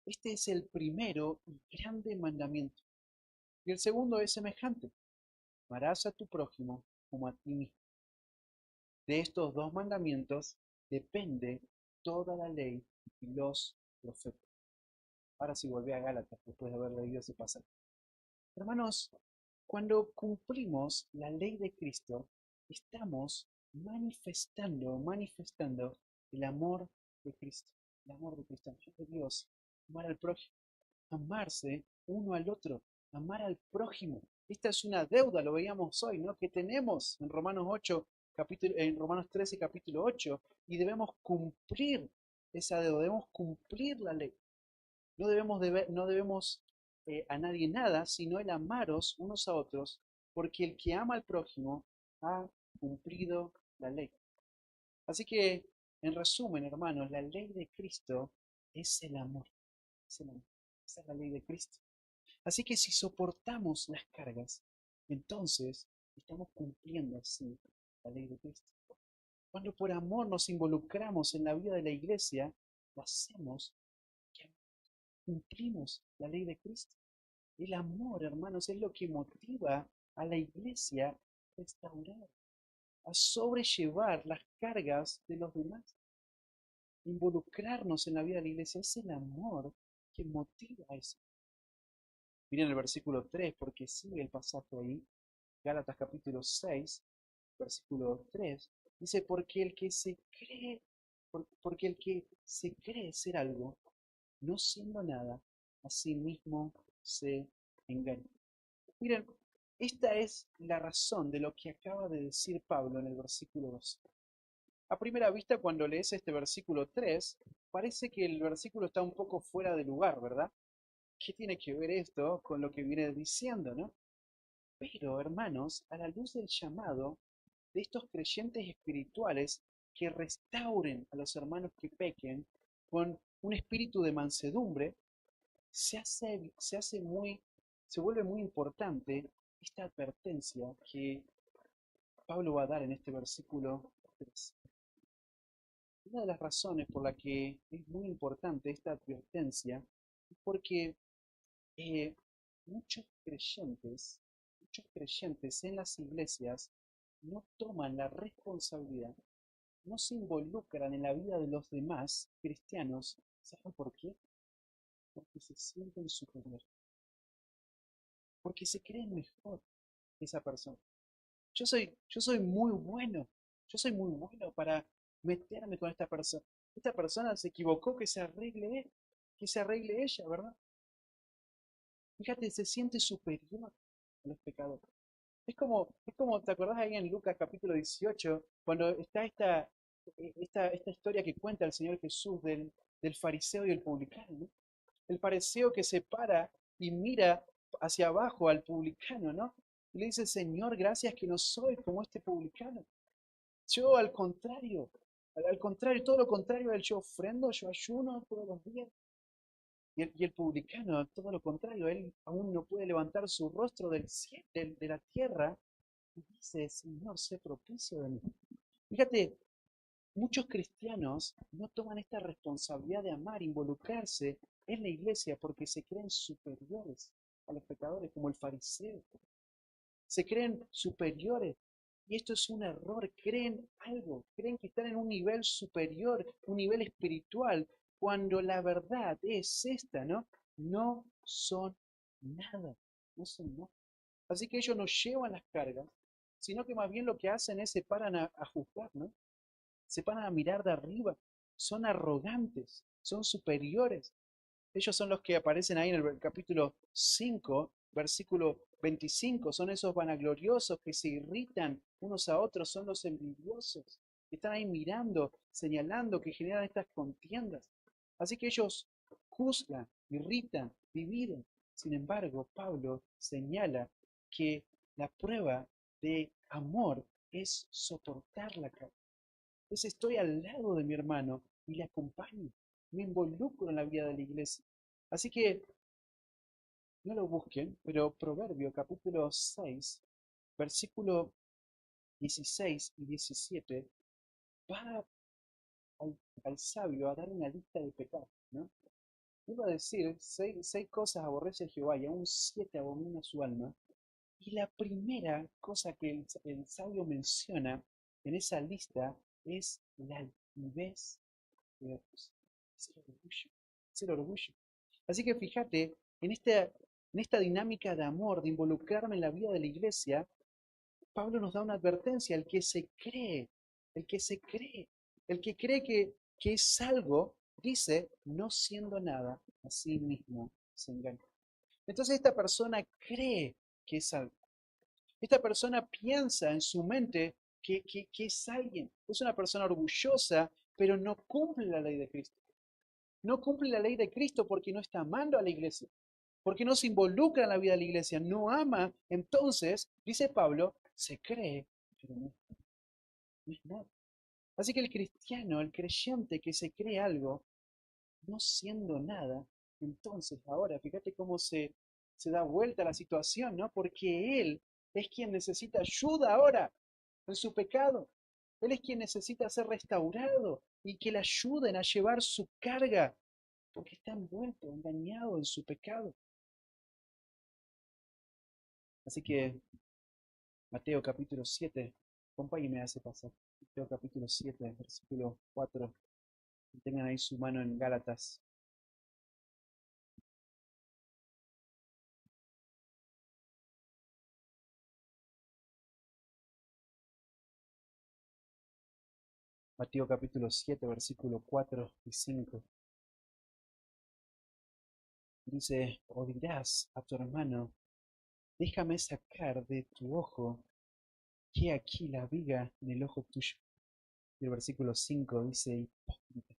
Este es el primero y grande mandamiento. Y el segundo es semejante. Amarás a tu prójimo como a ti mismo. De estos dos mandamientos depende toda la ley y los profetas. Ahora sí volví a Gálatas después de haber leído ese pasaje. Hermanos, cuando cumplimos la ley de Cristo, estamos manifestando el amor de Cristo. El amor de Cristo, el amor de Dios, amar al prójimo. Amarse uno al otro, amar al prójimo. Esta es una deuda, lo veíamos hoy, ¿no? Que tenemos en Romanos 8, en Romanos 13, capítulo 8, y debemos cumplir esa deuda, debemos cumplir la ley. No debemos a nadie nada, sino el amaros unos a otros, porque el que ama al prójimo ha cumplido la ley. Así que, en resumen, hermanos, la ley de Cristo es el amor. Es el amor. Esa es la ley de Cristo. Así que si soportamos las cargas, entonces estamos cumpliendo así la ley de Cristo. Cuando por amor nos involucramos en la vida de la iglesia, lo hacemos, que cumplimos la ley de Cristo. El amor, hermanos, es lo que motiva a la iglesia a restaurar, a sobrellevar las cargas de los demás. Involucrarnos en la vida de la iglesia es el amor que motiva a eso. Miren el versículo 3, porque sigue el pasaje ahí, Gálatas capítulo 6, versículo 3, dice, porque el que se cree ser algo, no siendo nada, a sí mismo se engaña. Miren, esta es la razón de lo que acaba de decir Pablo en el versículo 2. A primera vista, cuando lees este versículo 3, parece que el versículo está un poco fuera de lugar, ¿verdad? ¿Qué tiene que ver esto con lo que viene diciendo, no? Pero, hermanos, a la luz del llamado de estos creyentes espirituales que restauren a los hermanos que pequen con un espíritu de mansedumbre, se vuelve muy importante esta advertencia que Pablo va a dar en este versículo 3. Una de las razones por la que es muy importante esta advertencia es porque eh, muchos muchos creyentes en las iglesias no toman la responsabilidad, no se involucran en la vida de los demás cristianos. ¿Saben por qué? Porque se sienten superiores, porque se creen mejor que esa persona. Yo soy muy bueno, yo soy muy bueno para meterme con esta persona. Esta persona se equivocó, que se arregle él, que se arregle ella, ¿verdad? Fíjate, se siente superior a los pecadores. Es como, ¿te acordás ahí en Lucas capítulo 18, cuando está esta historia que cuenta el Señor Jesús del fariseo y el publicano, ¿no? El fariseo que se para y mira hacia abajo al publicano, ¿no? Y le dice, Señor, gracias que no soy como este publicano. Yo al contrario, todo lo contrario a él, yo ofrendo, yo ayuno todos los días. Y el publicano, todo lo contrario, él aún no puede levantar su rostro del cielo, de la tierra, y dice, Señor, sé propicio de mí. Fíjate, muchos cristianos no toman esta responsabilidad de amar, involucrarse en la iglesia porque se creen superiores a los pecadores, como el fariseo. Se creen superiores. Y esto es un error. Creen algo, creen que están en un nivel superior, un nivel espiritual, cuando la verdad es esta, ¿no? No son nada, no son nada. Así que ellos no llevan las cargas, sino que más bien lo que hacen es se paran a juzgar, ¿no? Se paran a mirar de arriba, son arrogantes, son superiores. Ellos son los que aparecen ahí en el capítulo 5, versículo 25, son esos vanagloriosos que se irritan unos a otros, son los envidiosos, que están ahí mirando, señalando, que generan estas contiendas. Así que ellos juzgan, irritan, dividen. Sin embargo, Pablo señala que la prueba de amor es soportar la carga. Entonces estoy al lado de mi hermano y le acompaño, me involucro en la vida de la iglesia. Así que no lo busquen, pero Proverbio capítulo 6, versículo 16 y 17, va al sabio a dar una lista de pecados, ¿no? Iba a decir, seis cosas aborrece Jehová y aún siete abomina su alma. Y la primera cosa que el sabio menciona en esa lista es la altivez de otros. Es el orgullo. Es el orgullo. Así que fíjate, en esta dinámica de amor, de involucrarme en la vida de la iglesia, Pablo nos da una advertencia, el que se cree, el que se cree, el que cree que es algo, dice, no siendo nada, a sí mismo se engaña. Entonces esta persona cree que es algo. Esta persona piensa en su mente que es alguien. Es una persona orgullosa, pero no cumple la ley de Cristo. No cumple la ley de Cristo porque no está amando a la iglesia, porque no se involucra en la vida de la iglesia, no ama. Entonces, dice Pablo, se cree, pero no es nada. Así que el cristiano, el creyente que se cree algo, no siendo nada, entonces ahora, fíjate cómo se da vuelta la situación, ¿no? Porque él es quien necesita ayuda ahora en su pecado. Él es quien necesita ser restaurado y que le ayuden a llevar su carga, porque está envuelto, engañado en su pecado. Así que Mateo capítulo 7, acompáñenme a ese pasaje. Mateo capítulo 7, versículo 4. Tengan ahí su mano en Gálatas. Mateo capítulo 7, versículo 4 y 5. Dice, o dirás a tu hermano, déjame sacar de tu ojo, que aquí la viga en el ojo tuyo. Y el versículo 5 dice, hipócrita,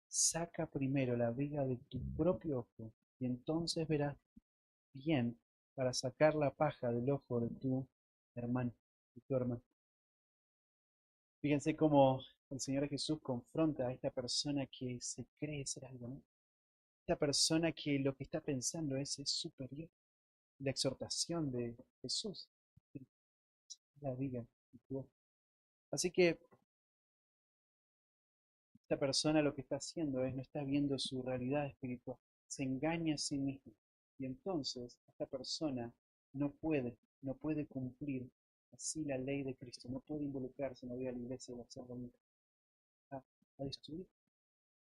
saca primero la viga de tu propio ojo, y entonces verás bien para sacar la paja del ojo de tu hermano, de tu hermano. Fíjense cómo el Señor Jesús confronta a esta persona que se cree ser algo, ¿no? Esta persona que lo que está pensando es superior. La exhortación de Jesús, la viga. Así que esta persona lo que está haciendo es no está viendo su realidad espiritual, se engaña a sí mismo. Y entonces esta persona no puede cumplir así la ley de Cristo, no puede involucrarse en la vida de la iglesia y hacer lo mismo, a, a destruir.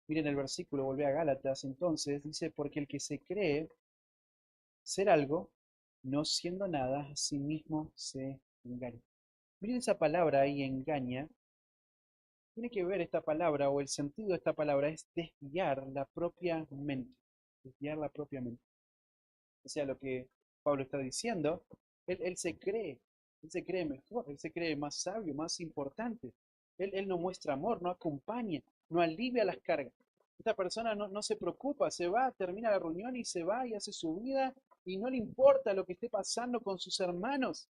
Miren el versículo, volvé a Gálatas, entonces dice, porque el que se cree ser algo, no siendo nada, a sí mismo se engaña. Miren esa palabra ahí, engaña, tiene que ver esta palabra o el sentido de esta palabra es desviar la propia mente, desviar la propia mente. O sea, lo que Pablo está diciendo, él se cree mejor, él se cree más sabio, más importante. Él no muestra amor, no acompaña, no alivia las cargas. Esta persona no se preocupa, se va, termina la reunión y se va y hace su vida y no le importa lo que esté pasando con sus hermanos.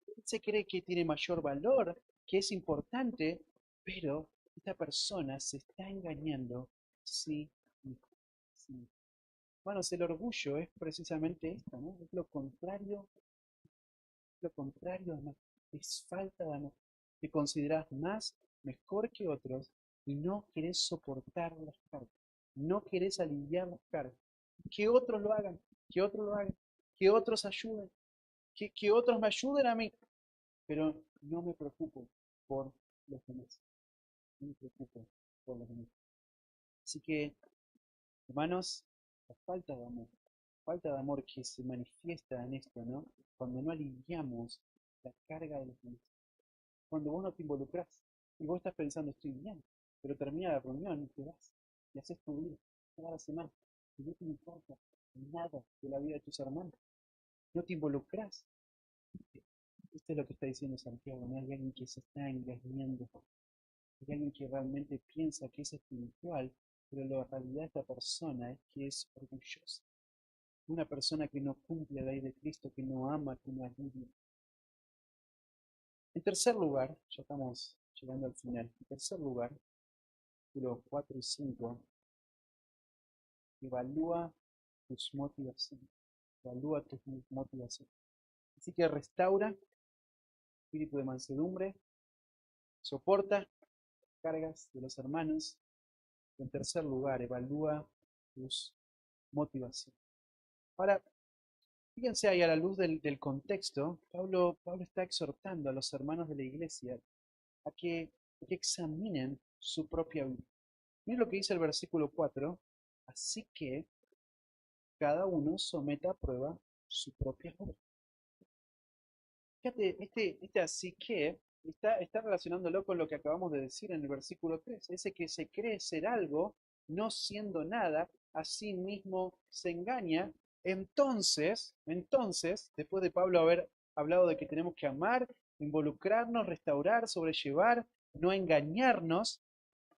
Él se cree que tiene mayor valor, que es importante, pero esta persona se está engañando sí misma, sí misma. Hermanos, el orgullo es precisamente esto, ¿no? Es lo contrario a amor, es falta de amor. Te consideras más, mejor que otros y no querés soportar las cargas, no querés aliviar las cargas. Que otros lo hagan, que otros lo hagan, que otros ayuden, que otros me ayuden a mí, pero no me preocupo por los demás, no me preocupo por los demás. Así que, hermanos, la falta de amor que se manifiesta en esto, ¿no? Cuando no aliviamos la carga de los demás, cuando vos no te involucras y vos estás pensando, estoy bien, pero termina la reunión y te vas y haces tu vida toda la semana y no te importa nada de la vida de tus hermanos, no te involucras. Esto es lo que está diciendo Santiago, no hay alguien que se está engañando. Hay alguien que realmente piensa que es espiritual, pero la realidad de esta persona es que es orgullosa. Una persona que no cumple la ley de Cristo, que no ama, que no ayuda. En tercer lugar, ya estamos llegando al final. En tercer lugar, capítulos 4 y 5, evalúa tus motivaciones. Evalúa tus motivaciones. Así que restaura espíritu de mansedumbre, soporta cargas de los hermanos. En tercer lugar, evalúa tus motivaciones. Ahora, fíjense ahí a la luz del contexto, Pablo está exhortando a los hermanos de la iglesia a que examinen su propia vida. Miren lo que dice el versículo 4. Así que cada uno someta a prueba su propia obra. Fíjate, este así que está relacionándolo con lo que acabamos de decir en el versículo 3. Ese que se cree ser algo, no siendo nada, a sí mismo se engaña. Entonces, después de Pablo haber hablado de que tenemos que amar, involucrarnos, restaurar, sobrellevar, no engañarnos,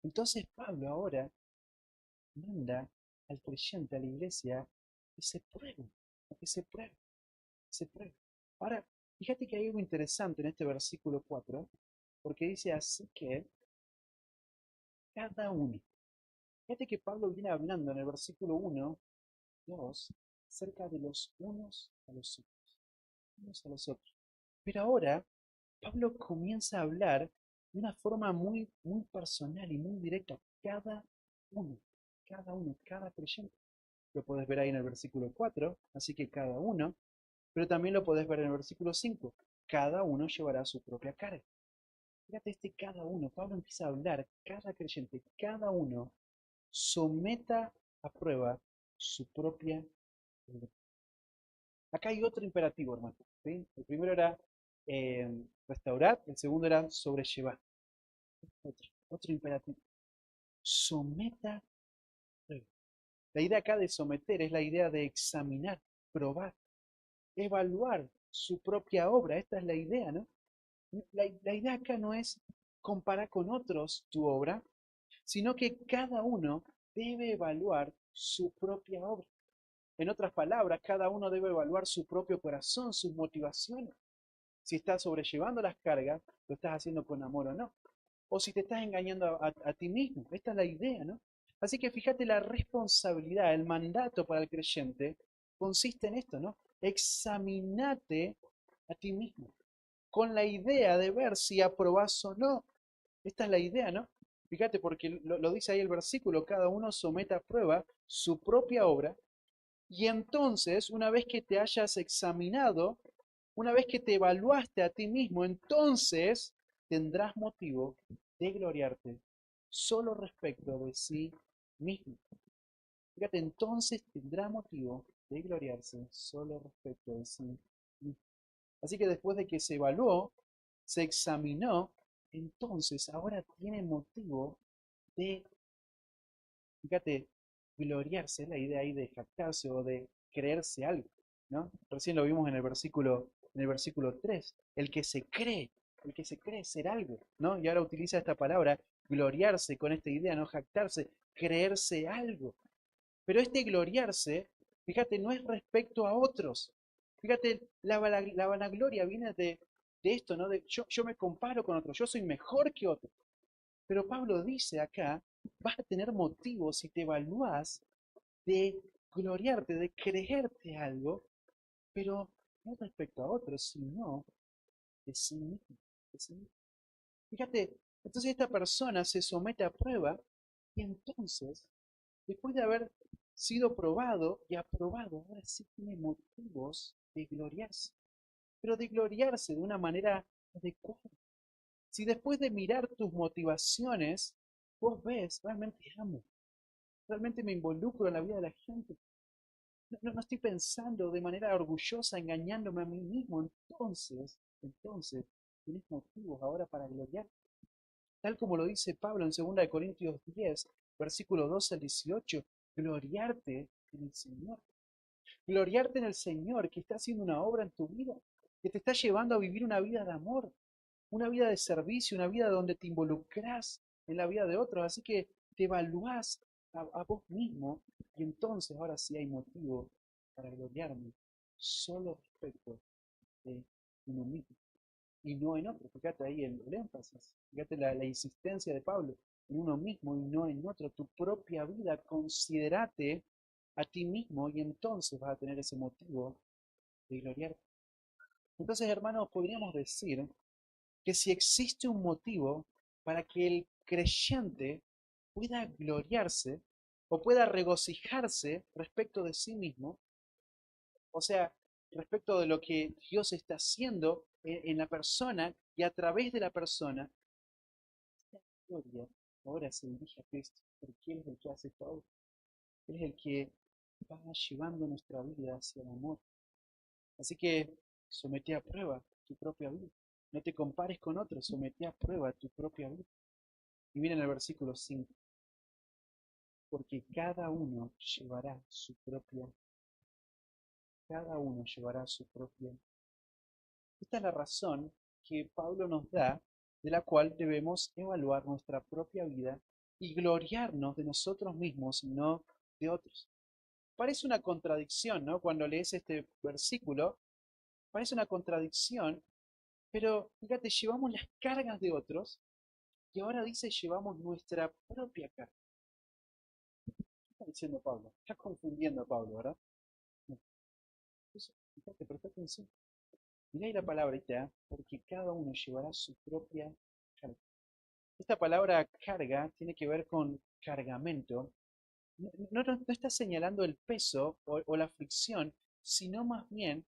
entonces Pablo ahora manda al creyente, a la iglesia, que se pruebe, a que se pruebe, que se pruebe. Ahora, fíjate que hay algo interesante en este versículo 4, porque dice así que cada uno. Fíjate que Pablo viene hablando en el versículo 1, 2, acerca de los unos a los otros, unos a los otros. Pero ahora Pablo comienza a hablar de una forma muy, muy personal y muy directa. Uno, cada creyente. Lo podés ver ahí en el versículo 4, así que cada uno, pero también lo podés ver en el versículo 5. Cada uno llevará su propia carga. Fíjate este cada uno. Pablo empieza a hablar, cada creyente, cada uno someta a prueba su propia vida. Acá hay otro imperativo, hermano. ¿Sí? El primero era restaurar, el segundo era sobrellevar. Otro imperativo. Someta a prueba. La idea acá de someter es la idea de examinar, probar, evaluar su propia obra. Esta es la idea, ¿no? La idea acá no es comparar con otros tu obra, sino que cada uno debe evaluar su propia obra. En otras palabras, cada uno debe evaluar su propio corazón, sus motivaciones. Si estás sobrellevando las cargas, lo estás haciendo con amor o no. O si te estás engañando a ti mismo. Esta es la idea, ¿no? Así que fíjate la responsabilidad, el mandato para el creyente consiste en esto, ¿no? Examinate a ti mismo, con la idea de ver si aprobás o no. Esta es la idea, ¿no? Fíjate, porque lo dice ahí el versículo, cada uno someta a prueba su propia obra, y entonces, una vez que te hayas examinado, una vez que te evaluaste a ti mismo, entonces tendrás motivo de gloriarte solo respecto de sí mismo. Fíjate, entonces tendrá motivo de gloriarse solo respecto de sí mismo. Así que después de que se evaluó, se examinó, entonces ahora tiene motivo de, fíjate, gloriarse, es la idea ahí de jactarse o de creerse algo, ¿no? Recién lo vimos en el versículo 3, el que se cree ser algo, ¿no? Y ahora utiliza esta palabra, gloriarse con esta idea, no jactarse, creerse algo. Pero este gloriarse, fíjate, no es respecto a otros. Fíjate, la vanagloria viene de esto, ¿no? De yo me comparo con otros, yo soy mejor que otros. Pero Pablo dice acá, vas a tener motivos si te evalúas de gloriarte, de creerte algo, pero no respecto a otros, sino de sí mismo. De sí mismo. Fíjate, entonces esta persona se somete a prueba y entonces, después de haber sido probado y aprobado, ahora sí tiene motivos de gloriarse, pero de gloriarse de una manera adecuada. Si después de mirar tus motivaciones, vos ves, realmente amo, realmente me involucro en la vida de la gente, no estoy pensando de manera orgullosa, engañándome a mí mismo, entonces, tienes motivos ahora para gloriar. Tal como lo dice Pablo en 2 Corintios 10, versículo 12 al 18, gloriarte en el Señor. Gloriarte en el Señor que está haciendo una obra en tu vida, que te está llevando a vivir una vida de amor, una vida de servicio, una vida donde te involucras en la vida de otros. Así que te evaluás a vos mismo y entonces ahora sí hay motivo para gloriarme solo respecto de uno mismo y no en otro. Fíjate ahí el énfasis, fíjate la insistencia de Pablo, en uno mismo y no en otro. Tu propia vida, considérate a ti mismo y entonces vas a tener ese motivo de gloriarte. Entonces, hermanos, podríamos decir que si existe un motivo para que el creyente pueda gloriarse o pueda regocijarse respecto de sí mismo, o sea, respecto de lo que Dios está haciendo en la persona y a través de la persona, esta gloria ahora se dirige a Cristo, porque Él es el que hace todo. Él es el que va llevando nuestra vida hacia el amor. Así que somete a prueba tu propia vida. No te compares con otros, somete a prueba tu propia vida. Y miren el versículo 5, porque cada uno llevará su propia. Esta es la razón que Pablo nos da, de la cual debemos evaluar nuestra propia vida y gloriarnos de nosotros mismos y no de otros. Parece una contradicción, ¿no? Cuando lees este versículo, parece una contradicción, pero fíjate, llevamos las cargas de otros y ahora dice llevamos nuestra propia carga. ¿Qué está diciendo Pablo? Está confundiendo a Pablo, ¿verdad? No. Eso, fíjate, presta atención. Mirá ahí la palabrita, porque cada uno llevará su propia carga. Esta palabra carga tiene que ver con cargamento. No está señalando el peso o la fricción, sino más bien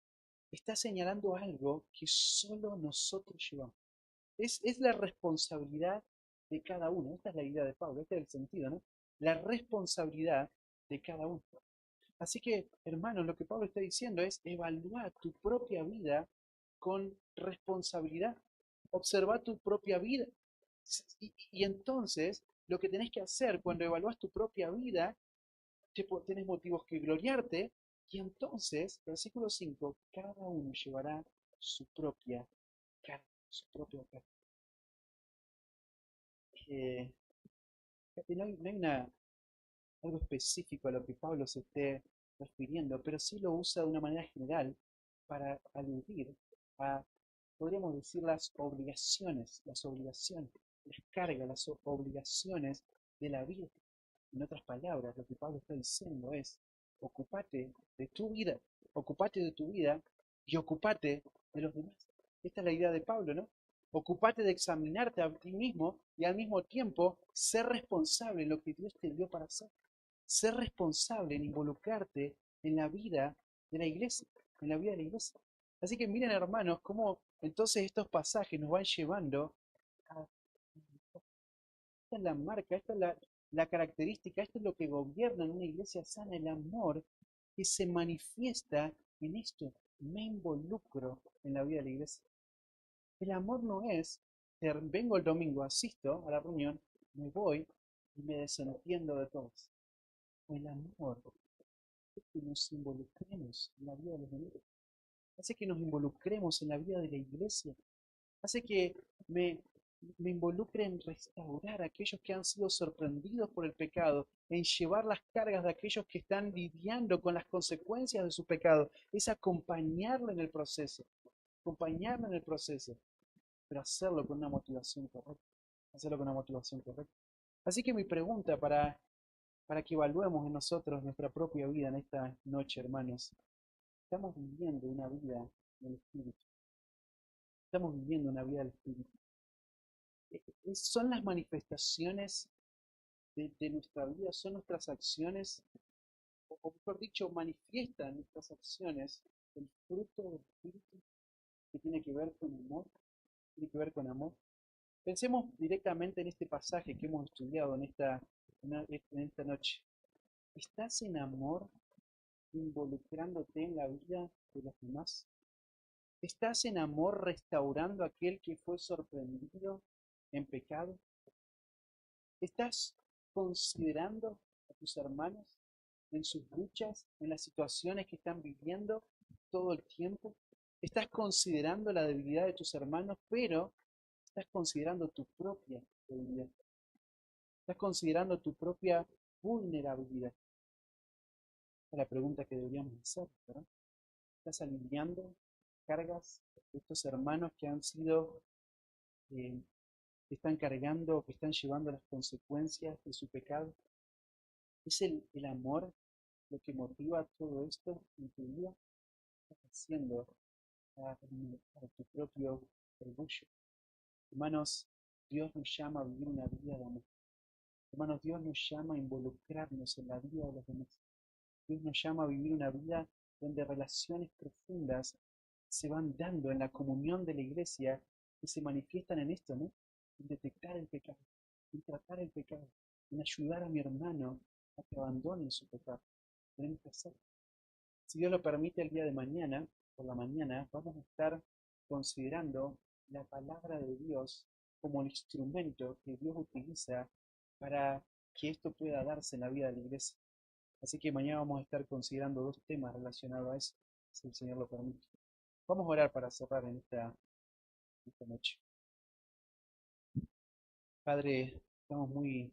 está señalando algo que solo nosotros llevamos. Es la responsabilidad de cada uno. Esta es la idea de Pablo, este es el sentido, ¿no? La responsabilidad de cada uno. Así que, hermanos, lo que Pablo está diciendo es evaluar tu propia vida con responsabilidad. Observa tu propia vida. Y entonces, lo que tenés que hacer cuando evalúas tu propia vida, tenés motivos que gloriarte, y entonces, versículo 5, cada uno llevará su propia carga, su propia carga. Eh, no hay algo específico a lo que Pablo se esté refiriendo, pero sí lo usa de una manera general para aludir a, podríamos decir, las obligaciones, las cargas, las obligaciones de la vida. En otras palabras, lo que Pablo está diciendo es, ocúpate de tu vida, ocúpate de tu vida y ocúpate de los demás. Esta es la idea de Pablo, ¿no? Ocúpate de examinarte a ti mismo y al mismo tiempo ser responsable en lo que Dios te dio para hacer. Ser responsable en involucrarte en la vida de la iglesia, en la vida de la iglesia. Así que miren, hermanos, cómo entonces estos pasajes nos van llevando a esta es la marca, esta es la característica, esto es lo que gobierna en una iglesia sana, el amor que se manifiesta en esto. Me involucro en la vida de la iglesia. El amor no es, vengo el domingo, asisto a la reunión, me voy y me desentiendo de todos. El amor es que nos involucremos en la vida de los demás. Hace que nos involucremos en la vida de la iglesia. Hace que me, me involucre en restaurar a aquellos que han sido sorprendidos por el pecado, en llevar las cargas de aquellos que están lidiando con las consecuencias de su pecado. Es acompañarlo en el proceso, pero hacerlo con una motivación correcta. Hacerlo con una motivación correcta. Así que mi pregunta para que evaluemos en nosotros nuestra propia vida en esta noche, hermanos, estamos viviendo una vida del Espíritu. Estamos viviendo una vida del Espíritu. Son las manifestaciones de nuestra vida, son nuestras acciones, o mejor dicho, manifiestan nuestras acciones el fruto del Espíritu que tiene que ver con amor, tiene que ver con amor. Pensemos directamente en este pasaje que hemos estudiado en esta noche. ¿Estás en amor involucrándote en la vida de los demás? ¿Estás en amor restaurando a aquel que fue sorprendido en pecado? ¿Estás considerando a tus hermanos en sus luchas, en las situaciones que están viviendo todo el tiempo? ¿Estás considerando la debilidad de tus hermanos, pero estás considerando tu propia debilidad? ¿Estás considerando tu propia vulnerabilidad? Esa es la pregunta que deberíamos hacer, ¿verdad? ¿Estás aliviando cargas de estos hermanos que han sido, que están cargando, que están llevando las consecuencias de su pecado? ¿Es el amor lo que motiva todo esto en tu vida? ¿Estás haciendo a tu propio orgullo? Hermanos, Dios nos llama a vivir una vida de amor. Hermanos, Dios nos llama a involucrarnos en la vida de los demás. Dios nos llama a vivir una vida donde relaciones profundas se van dando en la comunión de la iglesia y se manifiestan en esto, ¿no? En detectar el pecado, en tratar el pecado, en ayudar a mi hermano a que abandone su pecado. Tenemos que hacerlo. Si Dios lo permite, el día de mañana, por la mañana, vamos a estar considerando la palabra de Dios como el instrumento que Dios utiliza para que esto pueda darse en la vida de la iglesia. Así que mañana vamos a estar considerando dos temas relacionados a eso, si el Señor lo permite. Vamos a orar para cerrar en esta noche. Padre, estamos muy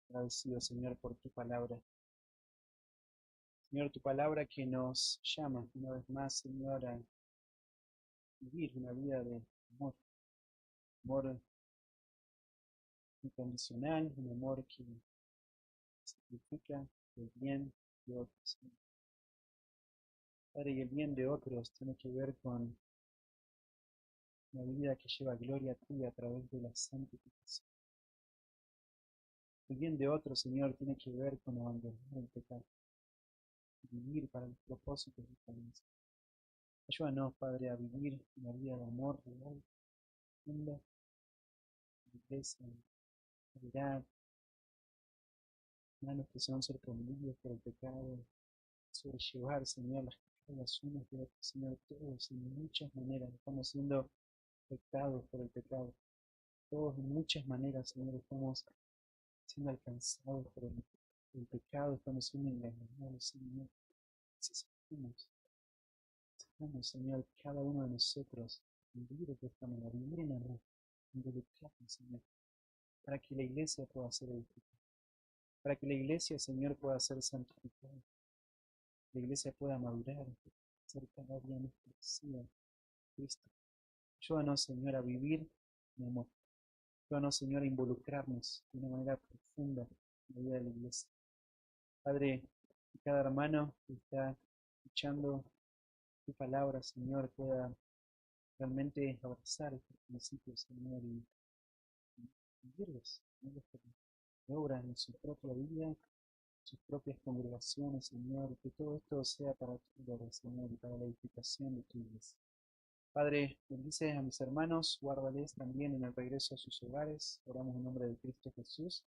agradecidos, Señor, por tu palabra. Señor, tu palabra que nos llama una vez más, Señor, a vivir una vida de amor, amor incondicional, un amor que significa el bien de otros. Padre, y el bien de otros tiene que ver con una vida que lleva gloria a ti a través de la santificación. El bien de otros, Señor, tiene que ver con abandonar el pecado, vivir para los propósitos de Dios. Ayúdanos, Padre, a vivir una vida de amor real, profunda, riqueza, caridad, hermanos que son sorprendidos por el pecado, sobrellevar, Señor, las cargas unos de otros, Señor, todos en muchas maneras estamos siendo afectados por el pecado. Todos de muchas maneras, Señor, estamos siendo alcanzados por el pecado, estamos siendo engañados, Señor. Necesitamos, necesitamos, Señor, cada uno de nosotros vivir de esta manera, vivir en amor, involucrarnos, Señor, para que la iglesia pueda ser edificada, para que la iglesia, Señor, pueda ser santificada, la iglesia pueda madurar, ser cada día más parecida a Cristo. Ayúdanos, Señor, a vivir en amor. Ayúdanos, Señor, a involucrarnos de una manera profunda en la vida de la iglesia. Padre, que cada hermano que está escuchando tu palabra, Señor, pueda realmente abrazar estos principios, Señor, y vivirlos, Señor, que obran en su propia vida, en sus propias congregaciones, Señor, que todo esto sea para tu gloria, Señor, y para la edificación de tu iglesia. Padre, bendice a mis hermanos, guárdales también en el regreso a sus hogares. Oramos en nombre de Cristo Jesús.